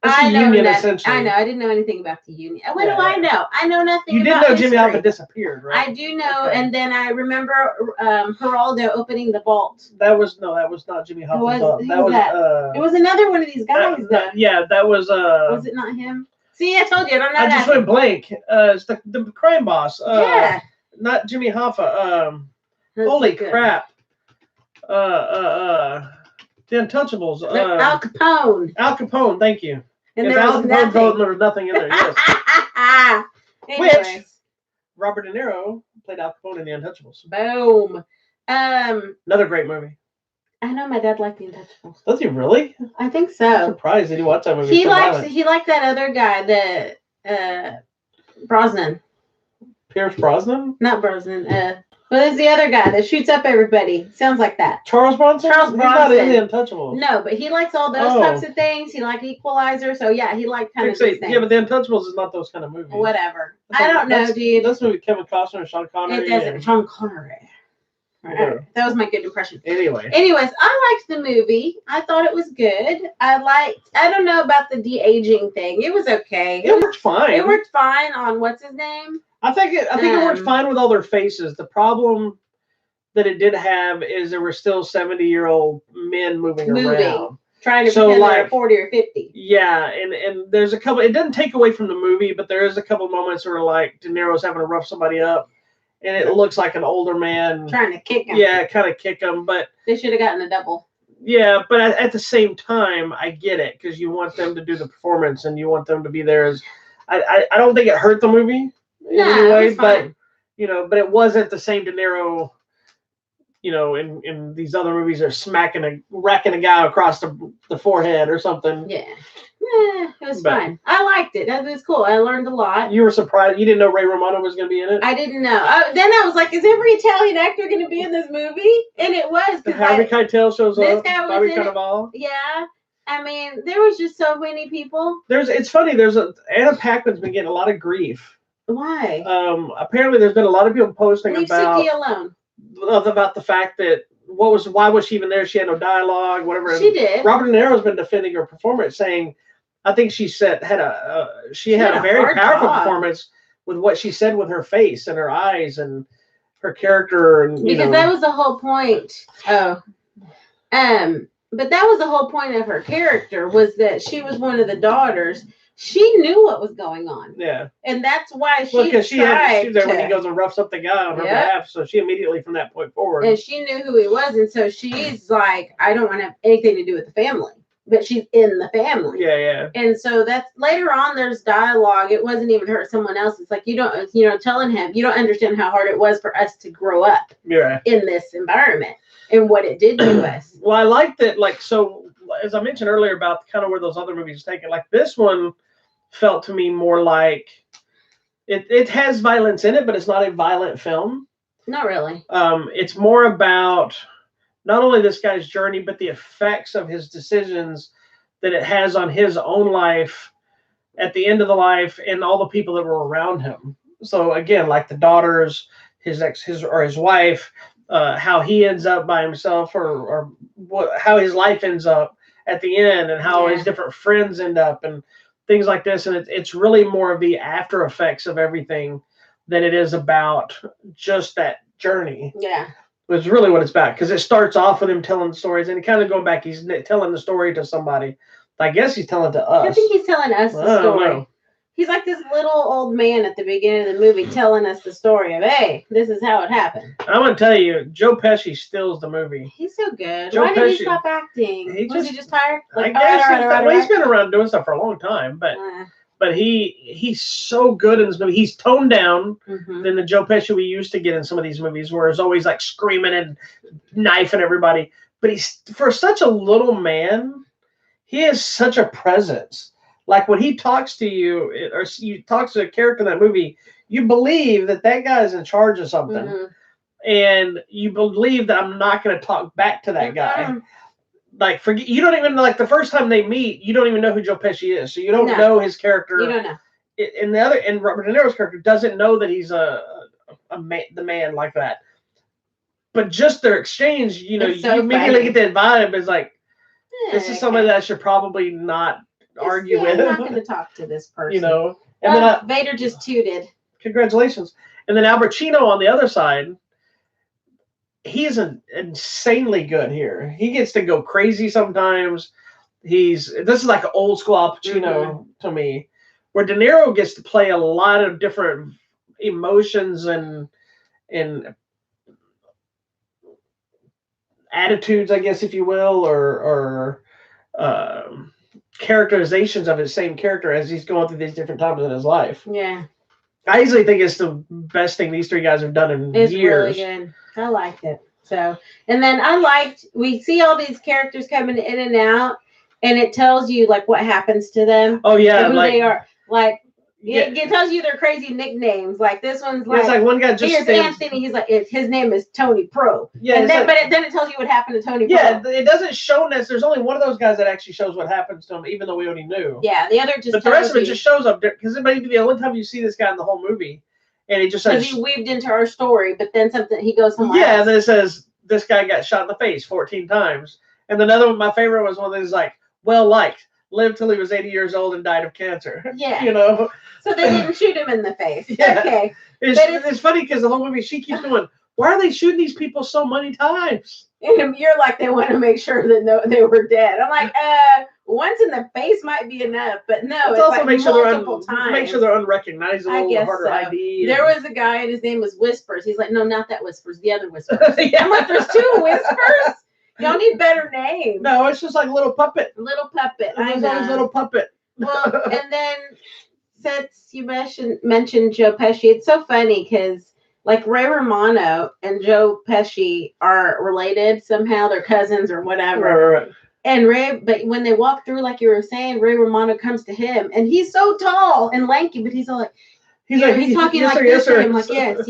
I know. I didn't know anything about the union. What do I know? I know nothing. You did know Jimmy Hoffa disappeared, right? I do know, and then I remember Geraldo opening the vault. That was not Jimmy Hoffa. It was another one of these guys. That was. Was it not him? See, I told you, I don't know. I just went blank. It's the crime boss. Not Jimmy Hoffa. Holy crap. The Untouchables. Al Capone. Al Capone, thank you. And there was nothing in there, yes. Which Robert De Niro played Al Capone in The Untouchables. Boom. Another great movie. I know my dad liked The Untouchables. Does he really? I think so. I'm surprised that he watched that movie. He liked that other guy, the Brosnan. Pierce Brosnan? Not Brosnan. Well, there's the other guy that shoots up everybody. Sounds like that. Charles Bronson? Charles Bronson. He's not in The Untouchables. No, but he likes all those types of things. He likes Equalizer. So, yeah, he liked kind of these things. Yeah, but The Untouchables is not those kind of movies. Whatever. I don't know, dude. That's movie with Kevin Costner and Sean Connery. It doesn't. Sean Connery. Yeah. That was my good impression. Anyways, I liked the movie. I thought it was good. I don't know about the de-aging thing. It was okay. It worked fine. It worked fine on what's his name? I think it worked fine with all their faces. The problem that it did have is there were still 70-year-old men moving around. Trying to pretend they're 40 or 50. Yeah, and there's a couple, it doesn't take away from the movie, but there is a couple moments where like De Niro's having to rough somebody up. And it looks like an older man trying to kick him. Yeah, kind of kick him, but they should have gotten a double. Yeah, but at the same time, I get it because you want them to do the performance and you want them to be there. As I don't think it hurt the movie in any way, but but it wasn't the same De Niro. In these other movies, they're wrecking a guy across the forehead or something. Yeah. It was fine. I liked it. That was cool. I learned a lot. You were surprised? You didn't know Ray Romano was going to be in it? I didn't know. Then I was like, is every Italian actor going to be in this movie? And it was. Harvey Keitel shows up. This guy was Bobby in Cannavale. it. Yeah. I mean, there was just so many people. It's funny. Anna Paquin's been getting a lot of grief. Why? Apparently, there's been a lot of people posting Leave Suki alone. About the fact that why was she even there? She had no dialogue, whatever. She did. Robert De Niro's been defending her performance, saying, I think she had a very powerful performance with what she said with her face and her eyes and her character, and because that was the whole point. But that was the whole point of her character, was that she was one of the daughters. She knew what was going on. Yeah. And that's why because she was there when he goes and roughs up the guy on her behalf. So she immediately, from that point forward. And she knew who he was. And so she's like, I don't want to have anything to do with the family. But she's in the family. Yeah, yeah. And so that's later on, there's dialogue. It wasn't even her, someone else. It's like, telling him, you don't understand how hard it was for us to grow up in this environment and what it did to us. Well, I like that. So as I mentioned earlier about kind of where those other movies take it, like this one felt to me more like it has violence in it, but it's not a violent film. Not really. It's more about not only this guy's journey, but the effects of his decisions that it has on his own life at the end of the life and all the people that were around him. So again, like the daughters, his wife, how he ends up by himself, or how his life ends up at the end, and how his different friends end up, and things like this. And it's really more of the after effects of everything than it is about just that journey. Yeah. It's really what it's about, because it starts off with him telling stories, and he kind of going back. He's telling the story to somebody. I guess he's telling it to us. I think he's telling us the story. He's like this little old man at the beginning of the movie telling us the story of, hey, this is how it happened. I'm going to tell you, Joe Pesci steals the movie. He's so good. Why did he stop acting? Was he just tired? I guess he's been around doing stuff for a long time, but he's so good in this movie. He's toned down than the Joe Pesci we used to get in some of these movies, where he's always like screaming and knifing everybody. But he's, for such a little man, he has such a presence. Like when he talks to you, or you talk to a character in that movie, you believe that guy is in charge of something, and you believe that I'm not going to talk back to that guy. Like, you don't even, like, the first time they meet, you don't even know who Joe Pesci is, so you don't know his character. You don't know. And Robert De Niro's character doesn't know that he's the man like that. But just their exchange, you immediately get that vibe. Is like, this is somebody that I should probably not argue with. I'm not going to talk to this person. And then Vader just tooted. Congratulations. And then Al Pacino on the other side. He's insanely good here. He gets to go crazy sometimes. This is like an old school Al Pacino to me, where De Niro gets to play a lot of different emotions and attitudes, I guess, if you will, or characterizations of his same character as he's going through these different times in his life. Yeah. I easily think it's the best thing these three guys have done in years. It's really good. I liked it. So, and then we see all these characters coming in and out, and it tells you like what happens to them. Oh yeah, who they are. Like It tells you their crazy nicknames. Like this one's like, it's like one guy just Anthony. He's like, his name is Tony Pro. Yeah, and then, but then it tells you what happened to Tony Pro. Yeah, it doesn't show this. There's only one of those guys that actually shows what happens to him, even though we already knew. Yeah, the other just. But the rest of it just shows up because it may be the only time you see this guy in the whole movie, and he just says he weaved into our story, but then he goes somewhere. Yeah, else. And then it says this guy got shot in the face 14 times, and another one. My favorite was one that's like, well liked. Lived till he was 80 years old and died of cancer. Yeah. So they didn't shoot him in the face. Yeah. Okay. It's funny because the whole movie, she keeps going, why are they shooting these people so many times? And you're like, they want to make sure that they were dead. I'm like, once in the face might be enough, but no. It's also like make sure they're unrecognizable. I guess harder so. ID. There was a guy and his name was Whispers. He's like, no, not that Whispers, the other Whispers. Yeah. I'm like, there's two Whispers? Y'all need better names. No, it's just like Little Puppet. Little Puppet. I know. Little Puppet. Well, and then since you mentioned Joe Pesci, it's so funny because like Ray Romano and Joe Pesci are related somehow. They're cousins or whatever. Right. And but when they walk through, like you were saying, Ray Romano comes to him, and he's so tall and lanky, but he's all like. He's talking like this to him, like, yes.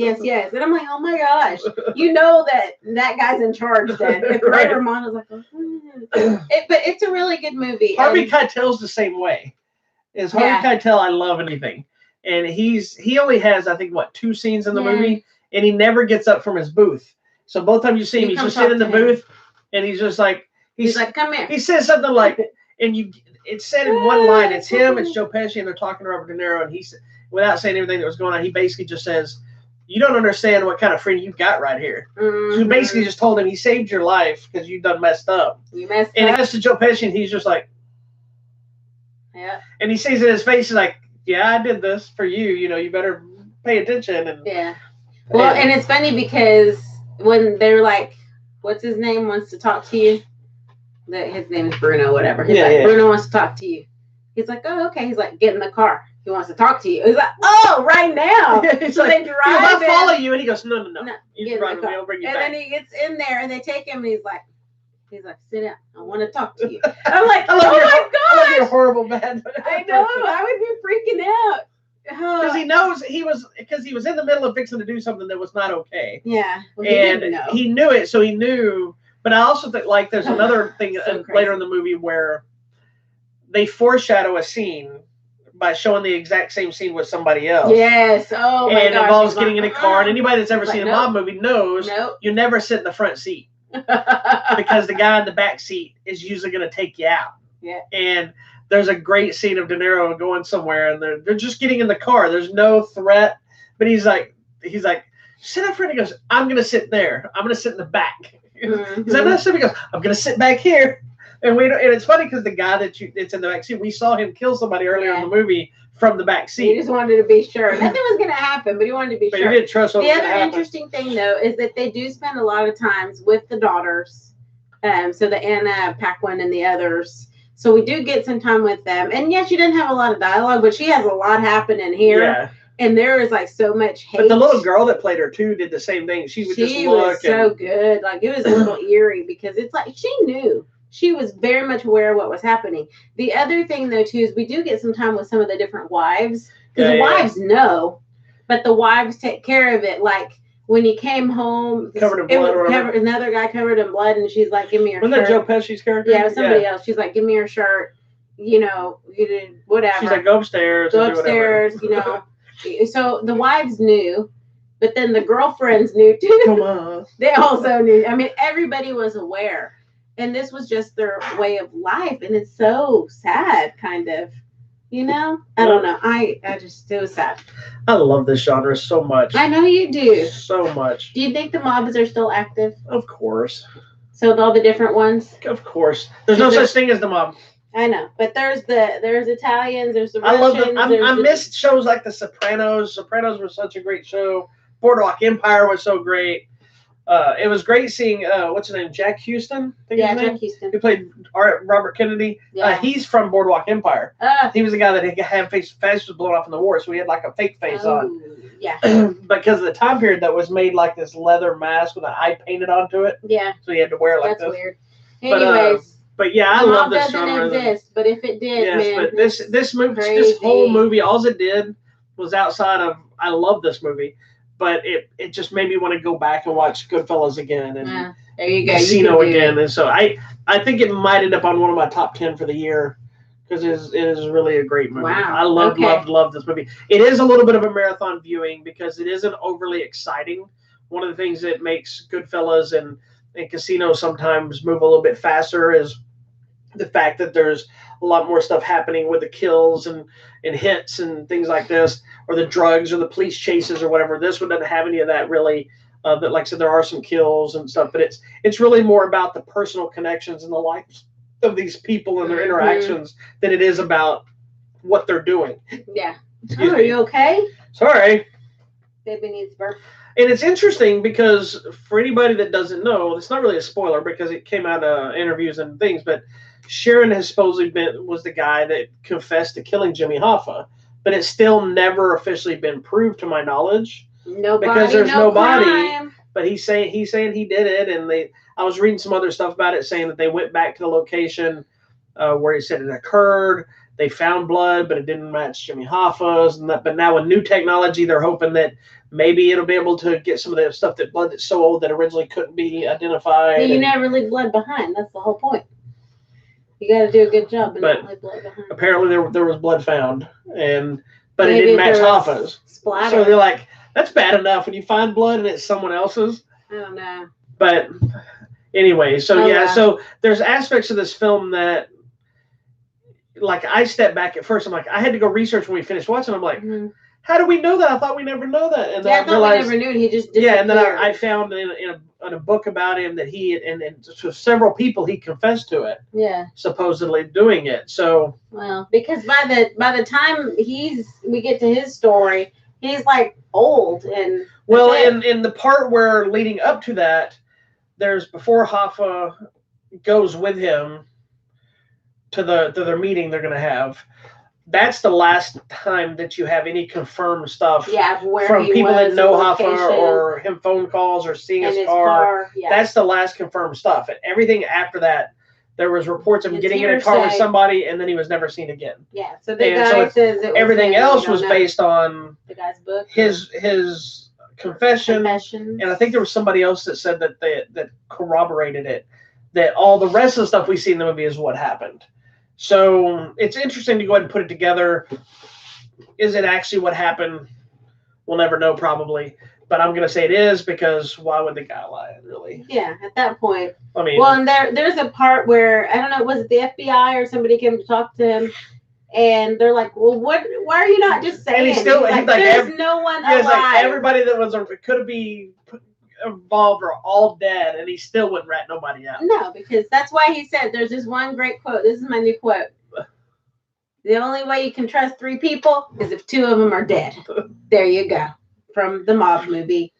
And I'm like, oh my gosh. You know that guy's in charge then. If Ray Romano's like, but it's a really good movie. Harvey Keitel's the same way. Harvey Keitel, I love anything. And he only has, I think, 2 scenes in the movie, and he never gets up from his booth. So both times you see him, he's just sitting in the booth, and he's just like, he's like, come here. He says something like, and it's said in one line, it's him, it's Joe Pesci, and they're talking to Robert De Niro, and he's, without saying everything that was going on, he basically just says, you don't understand what kind of friend you've got right here. Mm-hmm. So he basically just told him he saved your life because you done messed up. You messed up. And he goes to Joe Pesci, and he's just like, yeah. And he sees it in his face, he's like, yeah, I did this for you. You better pay attention. And yeah. Well, and it's funny because when they're like, what's his name wants to talk to you? His name is Bruno, whatever. He's Bruno wants to talk to you. He's like, oh, okay. He's like, get in the car. He wants to talk to you. He's like, oh, right now. So they drive. I'll follow you. And he goes, no. He's driving me. I'll bring you back. And then he gets in there and they take him and he's like, sit down. I want to talk to you. I'm like, oh my gosh. I love your horrible bad. I know. I would be freaking out. Because he knows he was in the middle of fixing to do something that was not okay. Yeah. Well, he knew it. So he knew. But I also think like there's another thing later in the movie where they foreshadow a scene by showing the exact same scene with somebody else. Yes. Oh my gosh. And it involves getting in a car. And anybody that's ever seen a mob movie knows you never sit in the front seat. Because the guy in the back seat is usually going to take you out. Yeah. And there's a great scene of De Niro going somewhere, and they're just getting in the car. There's no threat, but he's like, sit up front. He goes, I'm going to sit there. I'm going to sit in the back. Mm-hmm. He's like, no, he goes, I'm going to sit back here. And it's funny because the guy that's in the back seat, we saw him kill somebody earlier in the movie from the back seat. He just wanted to be sure. Nothing was going to happen, but he wanted to be sure. He didn't trust what was going to happen. The other interesting thing, though, is that they do spend a lot of times with the daughters. So the Anna Paquin and the others. So we do get some time with them. And yes, she didn't have a lot of dialogue, but she has a lot happening here. Yeah. And there is like so much hate. But the little girl that played her too did the same thing. She would just look. Was so good. Like it was a little eerie because it's like she knew. She was very much aware of what was happening. The other thing though too is we do get some time with some of the different wives. Because the wives know, but the wives take care of it. Like when he came home, covered in blood. Another guy covered in blood, and she's like, "Give me your shirt." Wasn't that Joe Pesci's character? Yeah, it was somebody else. She's like, "Give me your shirt." You did whatever. She's like, "Go upstairs." Go upstairs. So the wives knew, but then the girlfriends knew too. Come on. They also knew. I mean, everybody was aware, and this was just their way of life, and it's so sad, kind of. I don't know. It was sad. I love this genre so much. I know you do. So much. Do you think the mobs are still active? Of course. So all the different ones? Of course. There's no such thing as the mob. I know, but there's Italians, there's the Russians. I missed shows like The Sopranos. Sopranos was such a great show. Boardwalk Empire was so great. It was great seeing what's his name, Jack Houston. Jack Houston. Who played Robert Kennedy. Yeah. He's from Boardwalk Empire. He was the guy that had face was blown off in the war, so he had like a fake face on. Yeah. Because of the time period that was made like this leather mask with an eye painted onto it. Yeah. So he had to wear it like That's this. Weird. Anyways. But yeah, I love this genre. It doesn't exist, but if it did, yes, man. But this movie, this whole movie, all it did was outside of I love this movie, but it just made me want to go back and watch Goodfellas again and there you go. Casino again. And so I think it might end up on one of my top 10 for the year because it is really a great movie. Wow. I love this movie. It is a little bit of a marathon viewing because it isn't overly exciting. One of the things that makes Goodfellas and Casino sometimes move a little bit faster is the fact that there's a lot more stuff happening with the kills and hits and things like this, or the drugs or the police chases or whatever. This one doesn't have any of that really. But like I said, there are some kills and stuff, but it's really more about the personal connections and the lives of these people and their interactions than it is about what they're doing. Yeah. Are you okay? Sorry. Baby needs burp. And it's interesting because for anybody that doesn't know, it's not really a spoiler because it came out of interviews and things, but Sharon has supposedly was the guy that confessed to killing Jimmy Hoffa, but it's still never officially been proved to my knowledge. Because there's no body, but he's saying he did it, and I was reading some other stuff about it saying that they went back to the location where he said it occurred. They found blood, but it didn't match Jimmy Hoffa's. But now with new technology, they're hoping that maybe it'll be able to get some of the stuff blood that's so old that originally couldn't be identified. But you never leave blood behind. That's the whole point. You got to do a good job and not leave blood behind. Apparently, there was blood found, but maybe it didn't match Hoffa's. Splatter. So they're like, that's bad enough when you find blood and it's someone else's. I don't know. But anyway, so there's aspects of this film that, like, I stepped back at first. I'm like, I had to go research when we finished watching. I'm like, how do we know that? I thought we never know that. And I thought we never knew. He just disappeared. Yeah, and then I found in a book about him that he and to several people he confessed to it. Yeah. Supposedly doing it. So. Well, because by the time we get to his story, he's like old and. Well, in the part where leading up to that, there's before Hoffa goes with him to their meeting they're going to have. That's the last time that you have any confirmed stuff from people that know Hoffa or him phone calls or seeing his car. Yeah. That's the last confirmed stuff. And everything after that, there was reports of him getting in a car with somebody and then he was never seen again. Yeah. So the guy says everything else was based on the guy's book. His confession. And I think there was somebody else that said that corroborated it. That all the rest of the stuff we see in the movie is what happened. So it's interesting to go ahead and put it together. Is it actually what happened? We'll never know probably. But I'm going to say it is because why would the guy lie, really? Yeah, at that point. I mean, well, and there's a part where, I don't know, was it the FBI or somebody came to talk to him? And they're like, well, why are you not just saying? And he's like, there's no one alive. Like everybody that could be involved are all dead, and he still wouldn't rat nobody out. No, because that's why he said there's this one great quote. This is my new quote. The only way you can trust 3 people is if 2 of them are dead. There you go. From the mob movie,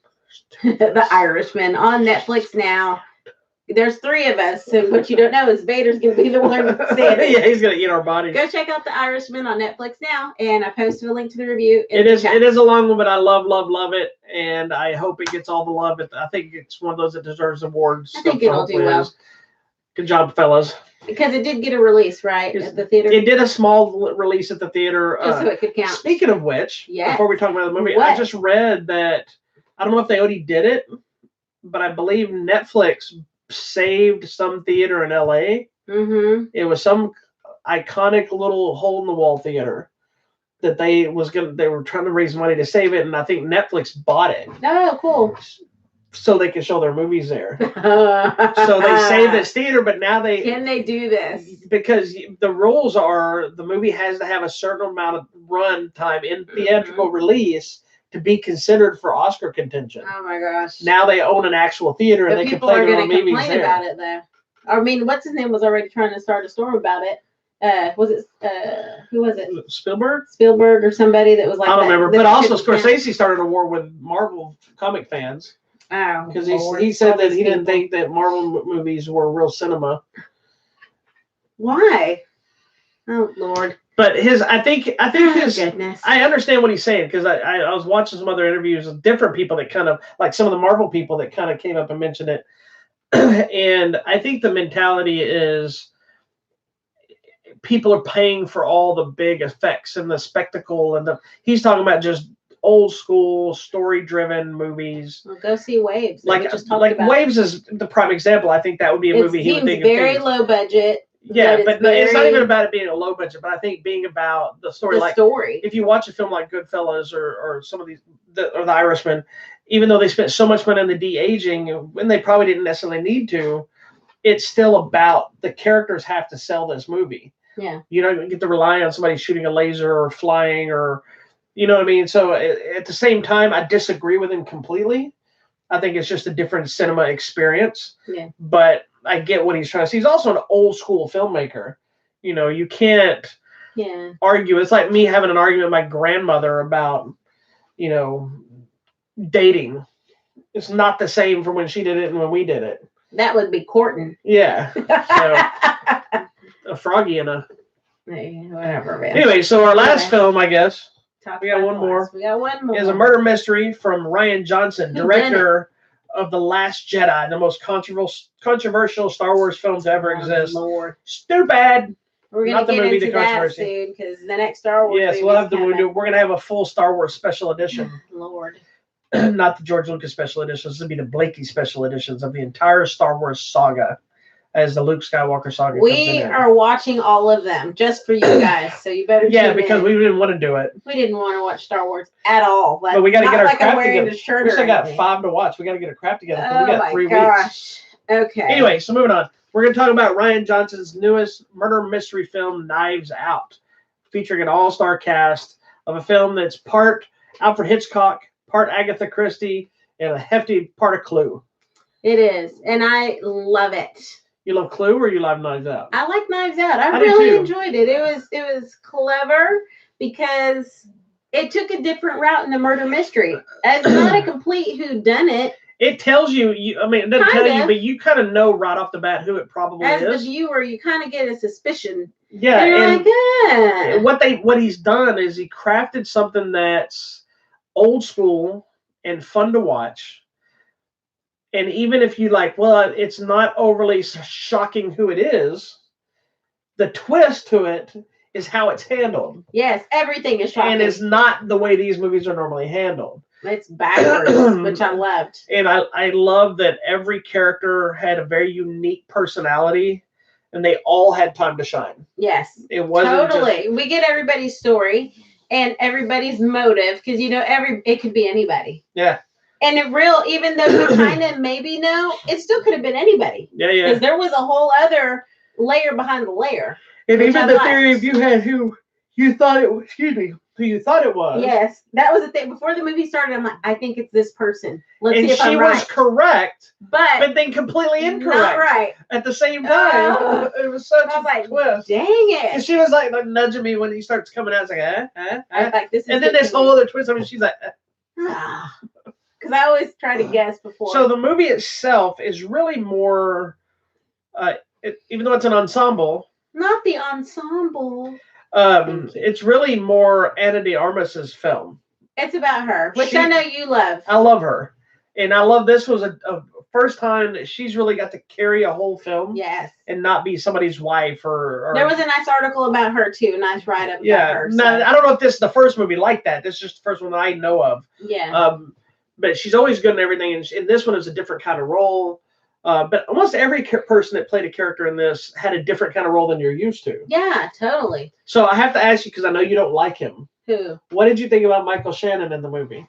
The Irishman, on Netflix now. There's 3 of us, so what you don't know is Vader's going to be the one standing. Yeah, he's going to eat our bodies. Go check out The Irishman on Netflix now, and I posted a link to the review. It is a long one, but I love it, and I hope it gets all the love. I think it's one of those that deserves awards. I think it'll do well. Good job, fellas. Because it did get a release, right, at the theater? It did a small release at the theater. Just so it could count. Speaking of which, before we talk about the movie, I just read that, I don't know if they already did it, but I believe Netflix saved some theater in LA. Mm-hmm. It was some iconic little hole in the wall theater that they were trying to raise money to save it, and I think Netflix bought it. Oh, cool. So they can show their movies there. So they saved this theater, but now can they do this? Because the rules are the movie has to have a certain amount of run time in theatrical release to be considered for Oscar contention. Oh my gosh! Now they own an actual theater, and they can play their own movies there. People are going to complain about it, though. I mean, what's his name was already trying to start a storm about it. Was it who was it? Spielberg or somebody that was like. I don't remember, but also Scorsese started a war with Marvel comic fans. Oh, because he said that he didn't think that Marvel movies were real cinema. Why? Oh Lord. But I think his. Goodness. I understand what he's saying because I was watching some other interviews of different people that kind of like some of the Marvel people that kind of came up and mentioned it, and I think the mentality is people are paying for all the big effects and the spectacle, and he's talking about just old school story driven movies. Well, go see Waves. Like Waves is the prime example. I think that would be a movie he would think very low budget. Yeah, but it's not even about it being a low budget, but I think being about the story. If you watch a film like Goodfellas or some of these, or The Irishman, even though they spent so much money on the de-aging, when they probably didn't necessarily need to, it's still about the characters have to sell this movie. Yeah. You don't get to rely on somebody shooting a laser or flying or, you know what I mean? So at the same time, I disagree with him completely. I think it's just a different cinema experience. Yeah. But I get what he's trying to say. He's also an old school filmmaker. You know, you can't argue. It's like me having an argument with my grandmother about, you know, dating. It's not the same from when she did it and when we did it. That would be courting. Yeah. So, a froggy and a... Whatever, man. Anyway, so our last film, I guess, we got one more. Is a murder mystery from Rian Johnson, director of The Last Jedi, the most controversial Star Wars film to ever exist. Lord. Stupid. We're going to get into that soon, because the next Star Wars Yes, we'll have we're going to have a full Star Wars special edition. Lord. Not the George Lucas special editions. This will be the Blakey special editions of the entire Star Wars saga as the Luke Skywalker saga. We are watching all of them just for you guys, so you better tune because we didn't want to do it. We didn't want to watch Star Wars at all. But we got to get our crap together. We still got 5 to watch. We got to get our crap together. Oh, we got 3 weeks. Okay. Anyway, so moving on. We're going to talk about Rian Johnson's newest murder mystery film, Knives Out, featuring an all-star cast of a film that's part Alfred Hitchcock, part Agatha Christie, and a hefty part of Clue. It is, and I love it. You love Clue or you love Knives Out? I like Knives Out. I really enjoyed it. It was clever because it took a different route in the murder mystery. It's not a complete whodunit. It tells you, I mean, it doesn't tell you, but you kind of know right off the bat who it probably is. As the viewer, you kind of get a suspicion. Yeah, and you're like, what he's done is he crafted something that's old school and fun to watch. And even if you like, well, it's not overly shocking who it is, the twist to it is how it's handled. Yes, everything is shocking. And it's not the way these movies are normally handled. It's backwards, which I loved. And I love that every character had a very unique personality, and they all had time to shine. Yes, it wasn't totally. We get everybody's story and everybody's motive, because it could be anybody. Yeah. And even though you kind of maybe know, it still could have been anybody. Yeah, yeah. Because there was a whole other layer behind the layer. And even the theory of you had who you thought it was, who you thought it was. Yes, that was the thing. Before the movie started, I'm like, I think it's this person. Let's see if I'm right. And she was correct, but then completely incorrect. Not right. At the same time. It was such a twist. Dang it. And she was like nudging me when he starts coming out. I was like, I was like, this is and then this whole other twist. I mean, she's like, because I always try to guess before. So the movie itself is really more, even though it's an ensemble. Not the ensemble. It's really more Ana de Armas's film. It's about her, which I know you love. I love her. And I love this was a first time that she's really got to carry a whole film. Yes. And not be somebody's wife or there was a nice article about her too, nice write-up about her. So. I don't know if this is the first movie like that. This is just the first one that I know of. Yeah. But she's always good in everything, and this one is a different kind of role. But almost every person that played a character in this had a different kind of role than you're used to. Yeah, totally. So I have to ask you, because I know you don't like him. Who? What did you think about Michael Shannon in the movie?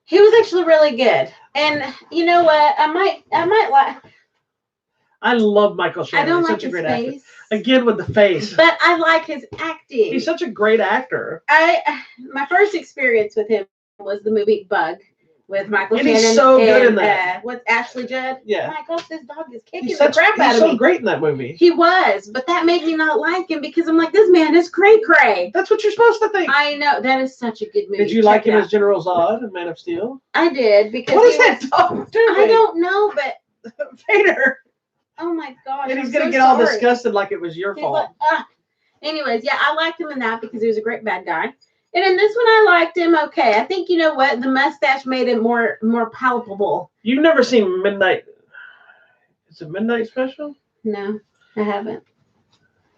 He was actually really good. And you know what? I might like. I love Michael Shannon. I don't He's like such a great his face. Actor. Again with the face. But I like his acting. He's such a great actor. My first experience with him was the movie Bug. With Michael Shannon. He's so good in that. With Ashley Judd. Yeah. Oh my gosh, this dog is kicking the crap out of me. He's so great in that movie. He was, but that made me not like him because I'm like, this man is cray-cray. That's what you're supposed to think. I know. That is such a good movie. Did you like him as General Zod in Man of Steel? I did. Because what is that dog doing? I don't know, but... Vader. Oh my gosh. And he's going to get all disgusted like it was your fault. Like, anyways, yeah, I liked him in that because he was a great bad guy. And in this one, I liked him okay. I think, you know what? The mustache made it more palpable. You've never seen Midnight... Is it Midnight Special? No, I haven't.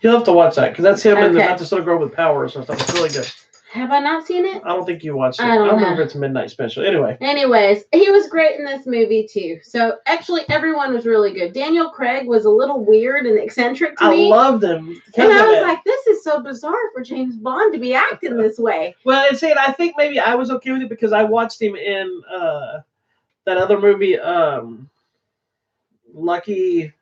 You'll have to watch that because that's him and about this little girl with powers or something. It's really good. Have I not seen it? I don't think you watched it. I don't remember if it's a midnight special. Anyways, he was great in this movie too. So actually, everyone was really good. Daniel Craig was a little weird and eccentric to me. I loved him. And I was like, this is so bizarre for James Bond to be acting this way. Well, and I think maybe I was okay with it because I watched him in that other movie, Lucky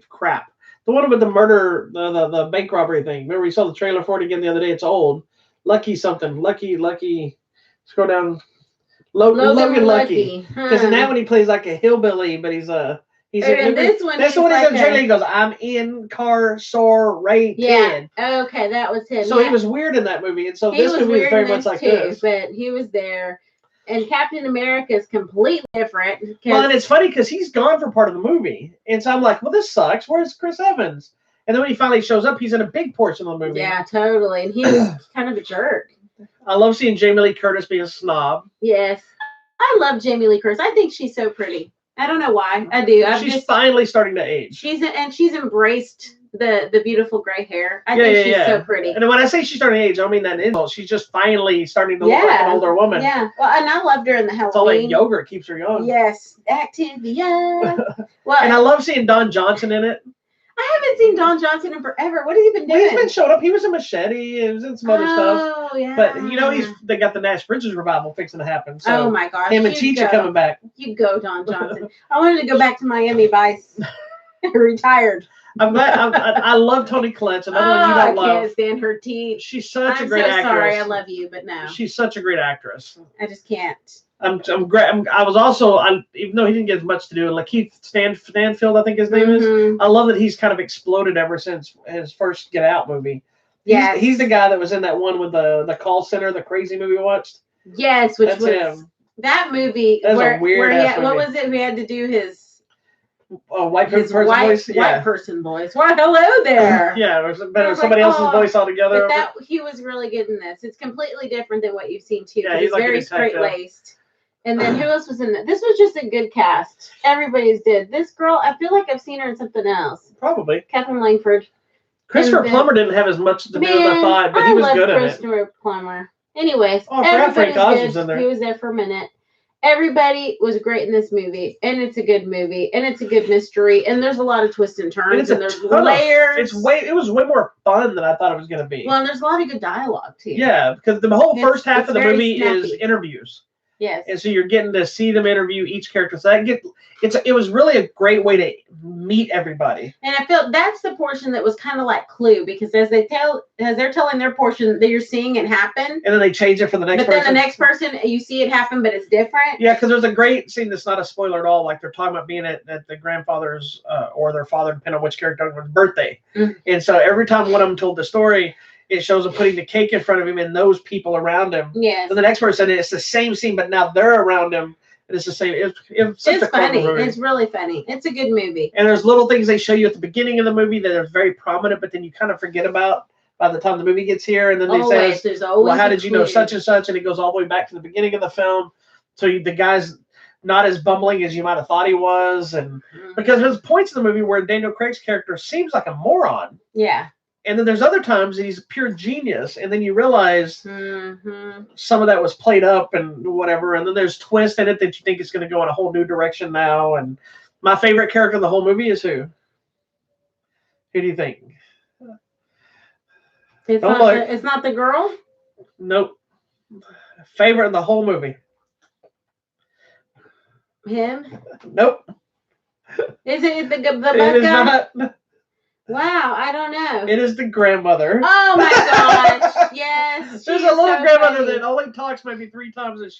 crap. The one with the murder, the bank robbery thing. Remember we saw the trailer for it again the other day. It's old. Lucky something. Lucky. Scroll down. Logan Lucky. Because in that one he plays like a hillbilly, but he's in this one. That's the one in the trailer. He goes, "I'm incarcerated." Yeah. Okay, that was him. So he was weird in that movie, and so this movie is very much like this. But he was there. And Captain America is completely different. Well, and it's funny because he's gone for part of the movie. And so I'm like, well, this sucks. Where's Chris Evans? And then when he finally shows up, he's in a big portion of the movie. Yeah, totally. And he was kind of a jerk. I love seeing Jamie Lee Curtis be a snob. Yes. I love Jamie Lee Curtis. I think she's so pretty. I don't know why. I do. She's finally starting to age. She's embraced the beautiful gray hair. I think she's so pretty. And when I say she's starting to age, I don't mean that insult. She's just finally starting to look like an older woman. Yeah. Well, and I loved her in the Halloween. It's all like yogurt keeps her young. Yes. Activia. Well, and I love seeing Don Johnson in it. I haven't seen Don Johnson in forever. What has he been doing? Well, he's been showing up. He was in Machete. He was in some other stuff. Oh, yeah. But, they got the Nash Bridges revival fixing to happen. So oh, my gosh. Him and Cheech are coming back. You go, Don Johnson. I wanted to go back to Miami Vice. Retired. I'm glad. I love Toni Collette. Another one you don't love. I can't stand her teeth. She's such a great actress. Sorry, I love you, but no. She's such a great actress. I just can't. I'm great. I was also, even though he didn't get as much to do, like Keith Stanfield, I think his name is. I love that he's kind of exploded ever since his first Get Out movie. Yeah, he's the guy that was in that one with the call center, the crazy movie we watched. Yes, that's him. That movie. That's a weird movie. What was it? We had to do his. White person voice. White person voice. Well, hello there. Yeah, it was somebody else's voice altogether. But he was really good in this. It's completely different than what you've seen too. Yeah, he's like very straight laced. And then who else was in it? This was just a good cast. Everybody's did. This girl, I feel like I've seen her in something else. Probably. Catherine Langford. Christopher Plummer didn't have as much to do as I thought, but he was good in it. Christopher Plummer. Anyways, Frank Oz was in there. He was there for a minute. Everybody was great in this movie, and it's a good movie, and it's a good mystery, and there's a lot of twists and turns, and there's layers. It was way more fun than I thought it was going to be. Well, and there's a lot of good dialogue too. Yeah, because the whole first half of the movie is interviews. Yes. And so you're getting to see them interview each character. So it was really a great way to meet everybody. And I felt that's the portion that was kind of like Clue, because as they're telling their portion, that you're seeing it happen. And then they change it for the next person. But then the next person, you see it happen, but it's different. Yeah, because there's a great scene that's not a spoiler at all. Like they're talking about being at the grandfather's or their father, depending on which character's birthday. Mm-hmm. And so every time one of them told the story, it shows him putting the cake in front of him and those people around him. Yes. And the next person, it's the same scene, but now they're around him. And it's the same. It's funny. It's really funny. It's a good movie. And there's little things they show you at the beginning of the movie that are very prominent, but then you kind of forget about by the time the movie gets here. And then they say, well, how did you know such and such? And it goes all the way back to the beginning of the film. So the guy's not as bumbling as you might have thought he was. And because there's points in the movie where Daniel Craig's character seems like a moron. Yeah. And then there's other times that he's pure genius, and then you realize some of that was played up and whatever, and then there's twists in it that you think it's going to go in a whole new direction now. And my favorite character of the whole movie is who? Who do you think? It's not the girl? Nope. Favorite in the whole movie? Him? Nope. Is it the butt guy? Wow, I don't know. It is the grandmother. Oh my gosh! Yes. There's a little grandmother that only talks maybe 3 times, and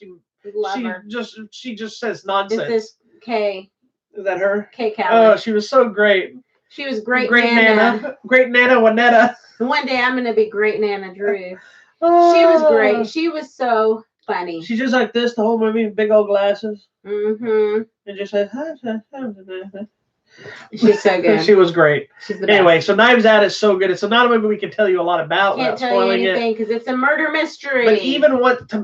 she just says nonsense. Is this Kay? Is that her? Kay Callan. Oh, she was so great. She was great Nana. Great Nana Juanetta. One day I'm gonna be great Nana Drew. Oh. She was great. She was so funny. She's just like this the whole movie, big old glasses. Mm-hmm. And just says, she's so good. She was great. She's the anyway, best. So Knives Out is so good. It's not a movie we can tell you a lot about without spoiling it. Can't tell you anything because it's a murder mystery. But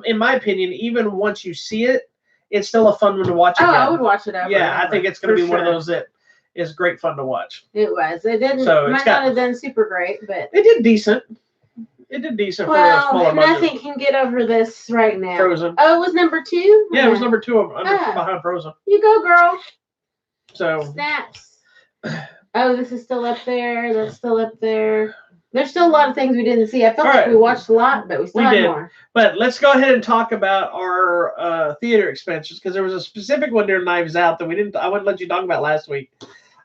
in my opinion, even once you see it, it's still a fun one to watch again. I would watch it over. Yeah, I think it's going to be one of those that is great fun to watch. It was. It didn't. So might not have done super great, but it did decent. It did decent for a smaller budget. Nothing can get over this right now. Frozen. Oh, it was number 2? Yeah, it was number 2 behind Frozen. You go, girl. So. Snaps. Oh, this is still up there. That's still up there. There's still a lot of things we didn't see. I felt like we watched a lot, but we still had more. But let's go ahead and talk about our theater expenses, because there was a specific one during Knives Out that I wouldn't let you talk about last week,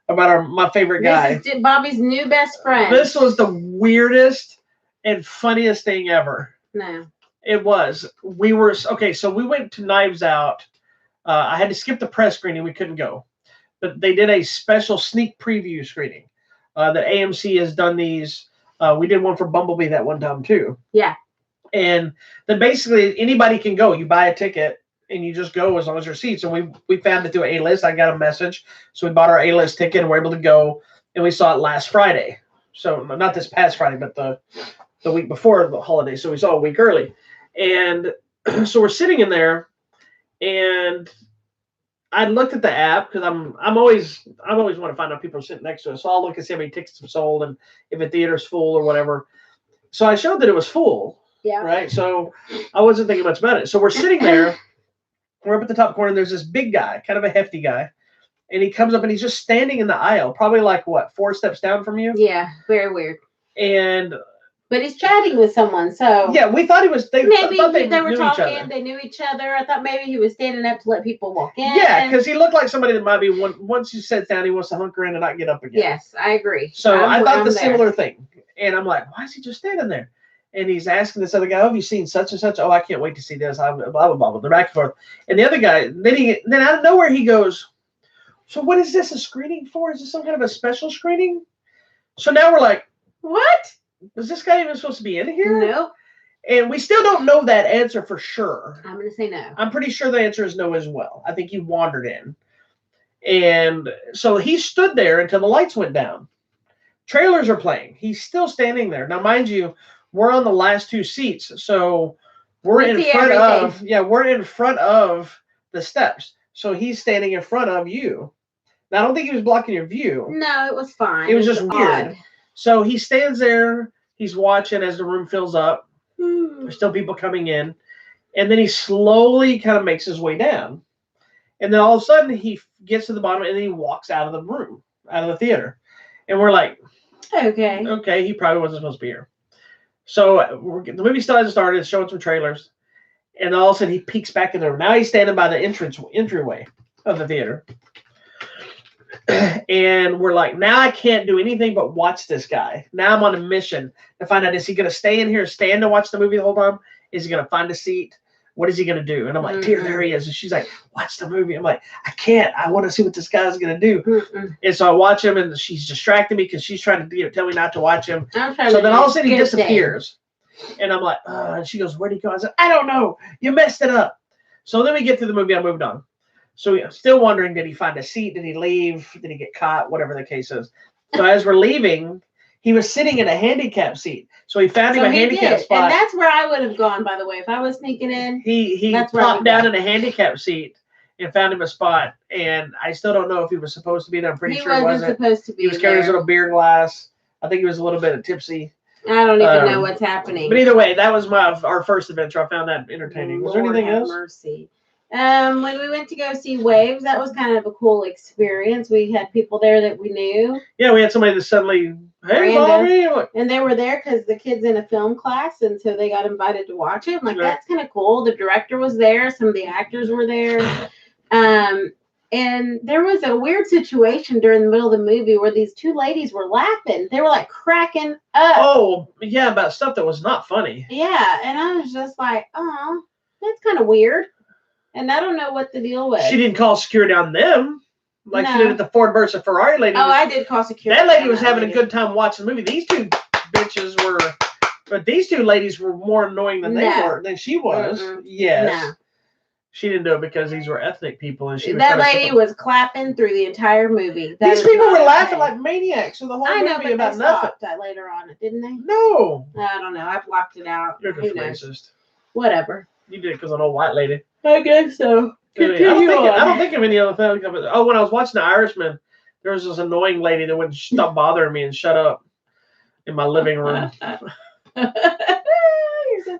about my favorite guy. This is Bobby's new best friend. This was the weirdest and funniest thing ever. No. It was. So we went to Knives Out. I had to skip the press screening. We couldn't go. But they did a special sneak preview screening. That AMC has done these. We did one for Bumblebee that one time too. Yeah. And then basically anybody can go. You buy a ticket and you just go as long as your seats. And we found it through A-List. I got a message. So we bought our A-List ticket and we're able to go. And we saw it last Friday. So not this past Friday, but the week before the holiday. So we saw it a week early. And so we're sitting in there, and I looked at the app because I'm always want to find out people are sitting next to us. So I'll look and see how many tickets have sold and if a theater's full or whatever. So I showed that it was full. Yeah. Right. So I wasn't thinking much about it. So we're sitting there. We're up at the top corner. And there's this big guy, kind of a hefty guy, and he comes up and he's just standing in the aisle, probably like 4 steps down from you. Yeah. Very weird. But he's chatting with someone, so yeah, we thought he was. They were talking. They knew each other. I thought maybe he was standing up to let people walk in. Yeah, because he looked like somebody that might be once he sits down, he wants to hunker in and not get up again. Yes, I agree. So I thought the similar thing, and I'm like, why is he just standing there? And he's asking this other guy, "Oh, have you seen such and such? Oh, I can't wait to see this." Blah blah blah. They're back and forth, and the other guy, then out of nowhere he goes, "So what is this a screening for? Is this some kind of a special screening?" So now we're like, what? Was this guy even supposed to be in here? No. And we still don't know that answer for sure. I'm going to say no. I'm pretty sure the answer is no as well. I think he wandered in. And so he stood there until the lights went down. Trailers are playing. He's still standing there. Now, mind you, we're on the last 2 seats. So we're in front of the steps. So he's standing in front of you. Now, I don't think he was blocking your view. No, it was fine. It was just weird. So he stands there, he's watching as the room fills up. There's still people coming in. And then he slowly kind of makes his way down. And then all of a sudden he gets to the bottom and then he walks out of the room, out of the theater. And we're like, okay, he probably wasn't supposed to be here. So the movie still hasn't started, it's showing some trailers. And all of a sudden he peeks back in the room. Now he's standing by the entryway of the theater. And we're like, now I can't do anything but watch this guy. Now I'm on a mission to find out, is he going to stay in here and stand and watch the movie the whole time? Is he going to find a seat? What is he going to do? And I'm like, dear, there he is. And she's like, watch the movie. I'm like, I can't. I want to see what this guy's going to do. And so I watch him, and she's distracting me because she's trying to tell me not to watch him. So then all of a sudden he disappears. And I'm like, and she goes, where'd he go? I said, I don't know. You messed it up. So then we get through the movie. I moved on. So I'm still wondering, did he find a seat? Did he leave? Did he get caught? Whatever the case is. So as we're leaving, he was sitting in a handicap seat. So he found him a handicap spot. And that's where I would have gone, by the way. If I was sneaking in. He popped down in a handicap seat and found him a spot. And I still don't know if he was supposed to be there. I'm pretty sure he wasn't. Supposed to be. He was carrying his little beer glass. I think he was a little bit tipsy. I don't even know what's happening. But either way, that was our first adventure. I found that entertaining. Was there anything else? Mercy. When we went to go see Waves, that was kind of a cool experience. We had people there that we knew. Yeah, we had somebody that suddenly, hey, Bobby. And they were there because the kid's in a film class, and so they got invited to watch it. I'm like, that's kind of cool. The director was there. Some of the actors were there. And there was a weird situation during the middle of the movie where these 2 ladies were laughing. They were like cracking up. Oh, yeah, about stuff that was not funny. Yeah, and I was just like, oh, that's kind of weird. And I don't know what the deal was. She didn't call security on them like she did at the Ford versus Ferrari lady. Oh, I did call security. That lady was having a good time watching the movie. These 2 bitches were, but these 2 ladies were more annoying than than she was. Yes. No. She didn't do it because these were ethnic people, and that lady was clapping through the entire movie. These people were laughing like maniacs through the whole movie about nothing. That later on, didn't they? No. I don't know. I blocked it out. You're just racist. Whatever. You did it because of an old white lady. I guess so. I don't think of any other thing. Oh, when I was watching The Irishman, there was this annoying lady that would stop bothering me and shut up in my living room.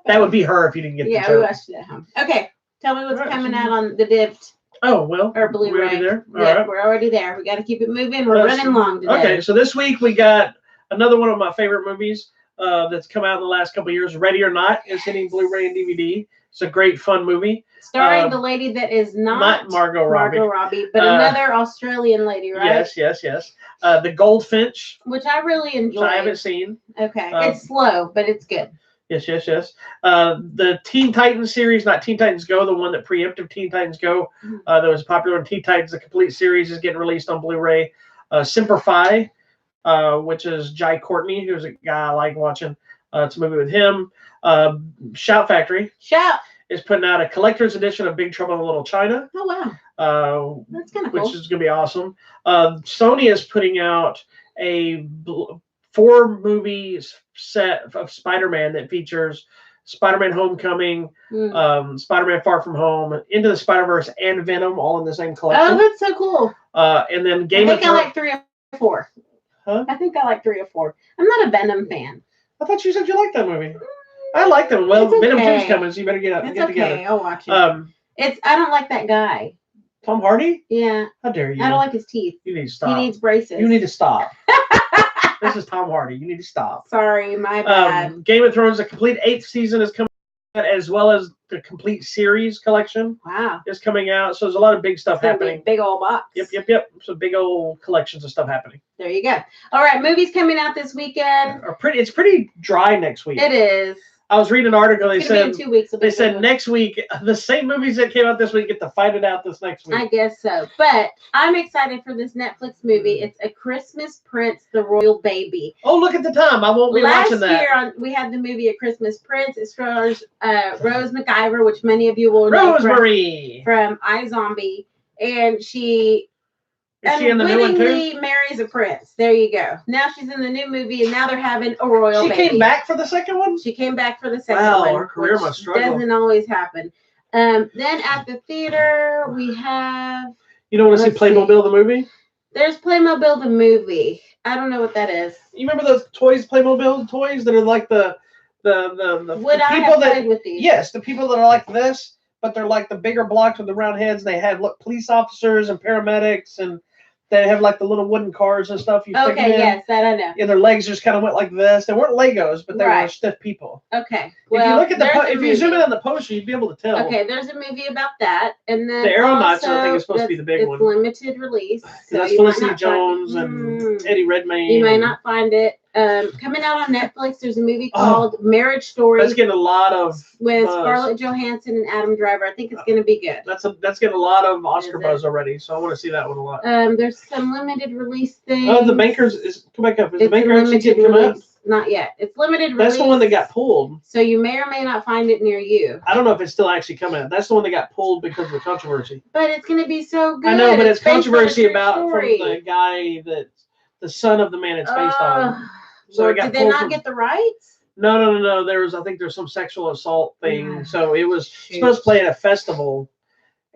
That would be her if you didn't get the joke. Yeah, we watched it at home. Okay, tell me what's coming out on the Divd. Oh, well. Or Blu-ray. We're already there? Yeah, right. We're already there. We got to keep it moving. We're running long today. Okay, so this week we got another one of my favorite movies that's come out in the last couple of years. Ready or Not is hitting Blu-ray and DVD. It's a great, fun movie. Starring the lady that is not Margot Robbie, but another Australian lady, right? Yes. The Goldfinch. Which I really enjoy. I haven't seen. Okay. It's slow, but it's good. Yes. The Teen Titans series, not Teen Titans Go, the one that preemptive Teen Titans Go, that was popular in Teen Titans. The complete series is getting released on Blu-ray. Semper Fi, which is Jai Courtney, who's a guy I like watching. It's a movie with him. Shout Factory. Is putting out a collector's edition of Big Trouble in Little China. Oh, wow. That's kind of cool. Which is going to be awesome. Sony is putting out a 4-movie set of Spider-Man that features Spider-Man Homecoming, Spider-Man Far From Home, Into the Spider-Verse, and Venom all in the same collection. Oh, that's so cool. And then Game of Thrones. I like 3 or 4. Huh? I think I like 3 or 4. I'm not a Venom fan. I thought you said you liked that movie. I like them. Well, okay. Venom 2's coming, so you better get together. I'll watch it. I don't like that guy. Tom Hardy? Yeah. How dare you? I don't like his teeth. You need to stop. He needs braces. You need to stop. This is Tom Hardy. You need to stop. Sorry, my bad. Game of Thrones, the complete 8th season is coming out, as well as the complete series collection. Wow. Is coming out. So there's a lot of big stuff happening. Big old box. Yep. So big old collections of stuff happening. There you go. All right, movies coming out this weekend. It's pretty dry next week. It is. I was reading an article. They said in 2 weeks. They said next week the same movies that came out this week get to fight it out this next week. I guess so. But I'm excited for this Netflix movie. It's A Christmas Prince, the Royal Baby. Oh, look at the time! I won't be watching that. Last year we had the movie A Christmas Prince. It stars Rose McIver, which many of you will know from iZombie, and she. Is she in the new one too? Marries a prince. There you go. Now she's in the new movie, and now they're having a royal baby. She came back for the second one? She came back for the second one. Wow, her career must struggle. Doesn't always happen. Then at the theater, we have... You don't want to see Playmobil the movie? There's Playmobil the movie. I don't know what that is. You remember those toys, Playmobil toys, that are like the Would I have played with these? Yes, the people that are like this, but they're like the bigger blocks with the round heads. They have police officers and paramedics, and they have like the little wooden cars and stuff. Okay, yes, that I know. And their legs just kind of went like this. They weren't Legos, but they were stiff people. Okay. Well, if you look at if you zoom in on the poster, you'd be able to tell. Okay, there's a movie about that, and then the Aeronauts, I think, is supposed to be the big one. It's limited release. So that's Felicity Jones and Eddie Redmayne. You may not find it. Coming out on Netflix, there's a movie called Marriage Story. That's getting a lot of with Scarlett Johansson and Adam Driver. I think it's going to be good. That's getting a lot of Oscar buzz already, so I want to see that one a lot. There's some limited release things. Oh, The Bankers is come back up. Is The Bankers come out? Not yet. It's limited release. That's the one that got pulled. So you may or may not find it near you. I don't know if it's still actually coming out. That's the one that got pulled because of the controversy. But it's going to be so good. I know, but it's controversy about from the guy that's the son of the man it's based on. So did they not get the rights? No. I think there's some sexual assault thing. So it was supposed to play at a festival,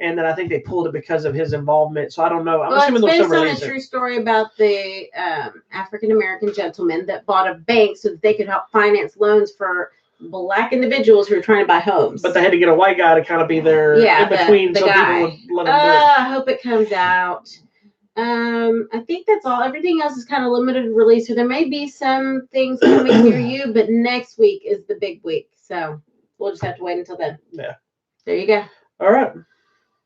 and then I think they pulled it because of his involvement. So I don't know. I'm assuming they'll still release it. It's based on a true story about the African American gentleman that bought a bank so that they could help finance loans for Black individuals who were trying to buy homes. But they had to get a white guy to kind of be there in between, so people would let him do it. I hope it comes out. I think that's all. Everything else is kind of limited release, so there may be some things coming near you, but next week is the big week, so we'll just have to wait until then. Yeah. There you go. All right.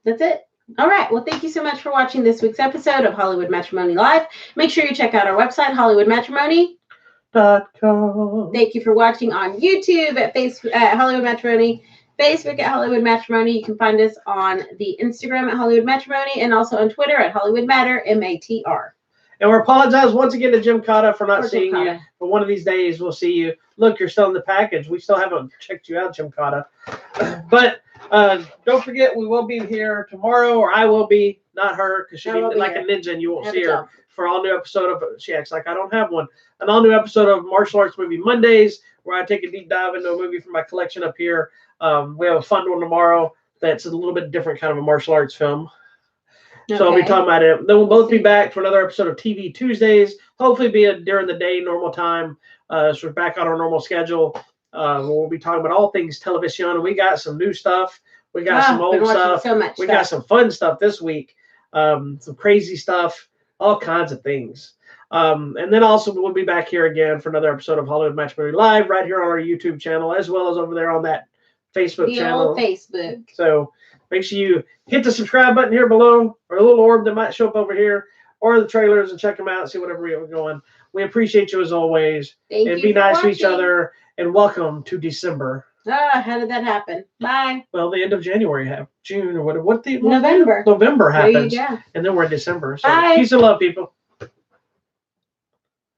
That's it. All right. Well, thank you so much for watching this week's episode of Hollywood Matrimony Live. Make sure you check out our website, HollywoodMatrimony.com. Thank you for watching on YouTube at Hollywood Matrimony. Facebook at Hollywood Matrimony. You can find us on the Instagram at Hollywood Matrimony and also on Twitter at Hollywood Matter, MATR. And we apologize once again to Jim Cotta for not seeing you. But one of these days we'll see you. Look, you're still in the package. We still haven't checked you out, Jim Cotta. But don't forget, we will be here tomorrow, or I will be, not her, because she'll be like a ninja and you won't see her for all new episode of, she acts like I don't have one, an all new episode of Martial Arts Movie Mondays, where I take a deep dive into a movie from my collection up here. We have a fun one tomorrow that's a little bit different kind of a martial arts film. So I'll be talking about it. Then we'll both be back for another episode of TV Tuesdays. Hopefully be during the day, normal time. So we're back on our normal schedule. We'll be talking about all things television. We got some new stuff. We got some old stuff. We got some fun stuff this week. Some crazy stuff. All kinds of things. And then also we'll be back here again for another episode of Hollywood Matrimony Live right here on our YouTube channel, as well as over there on that Facebook channel. Facebook. So make sure you hit the subscribe button here below, or a little orb that might show up over here, or the trailers, and check them out and see whatever we're going. We appreciate you as always. And be nice to each other. And welcome to December. How did that happen? Bye. Well, the end of January, June, or what the November. November happens, and then we're in December. So Bye. Peace and love, people.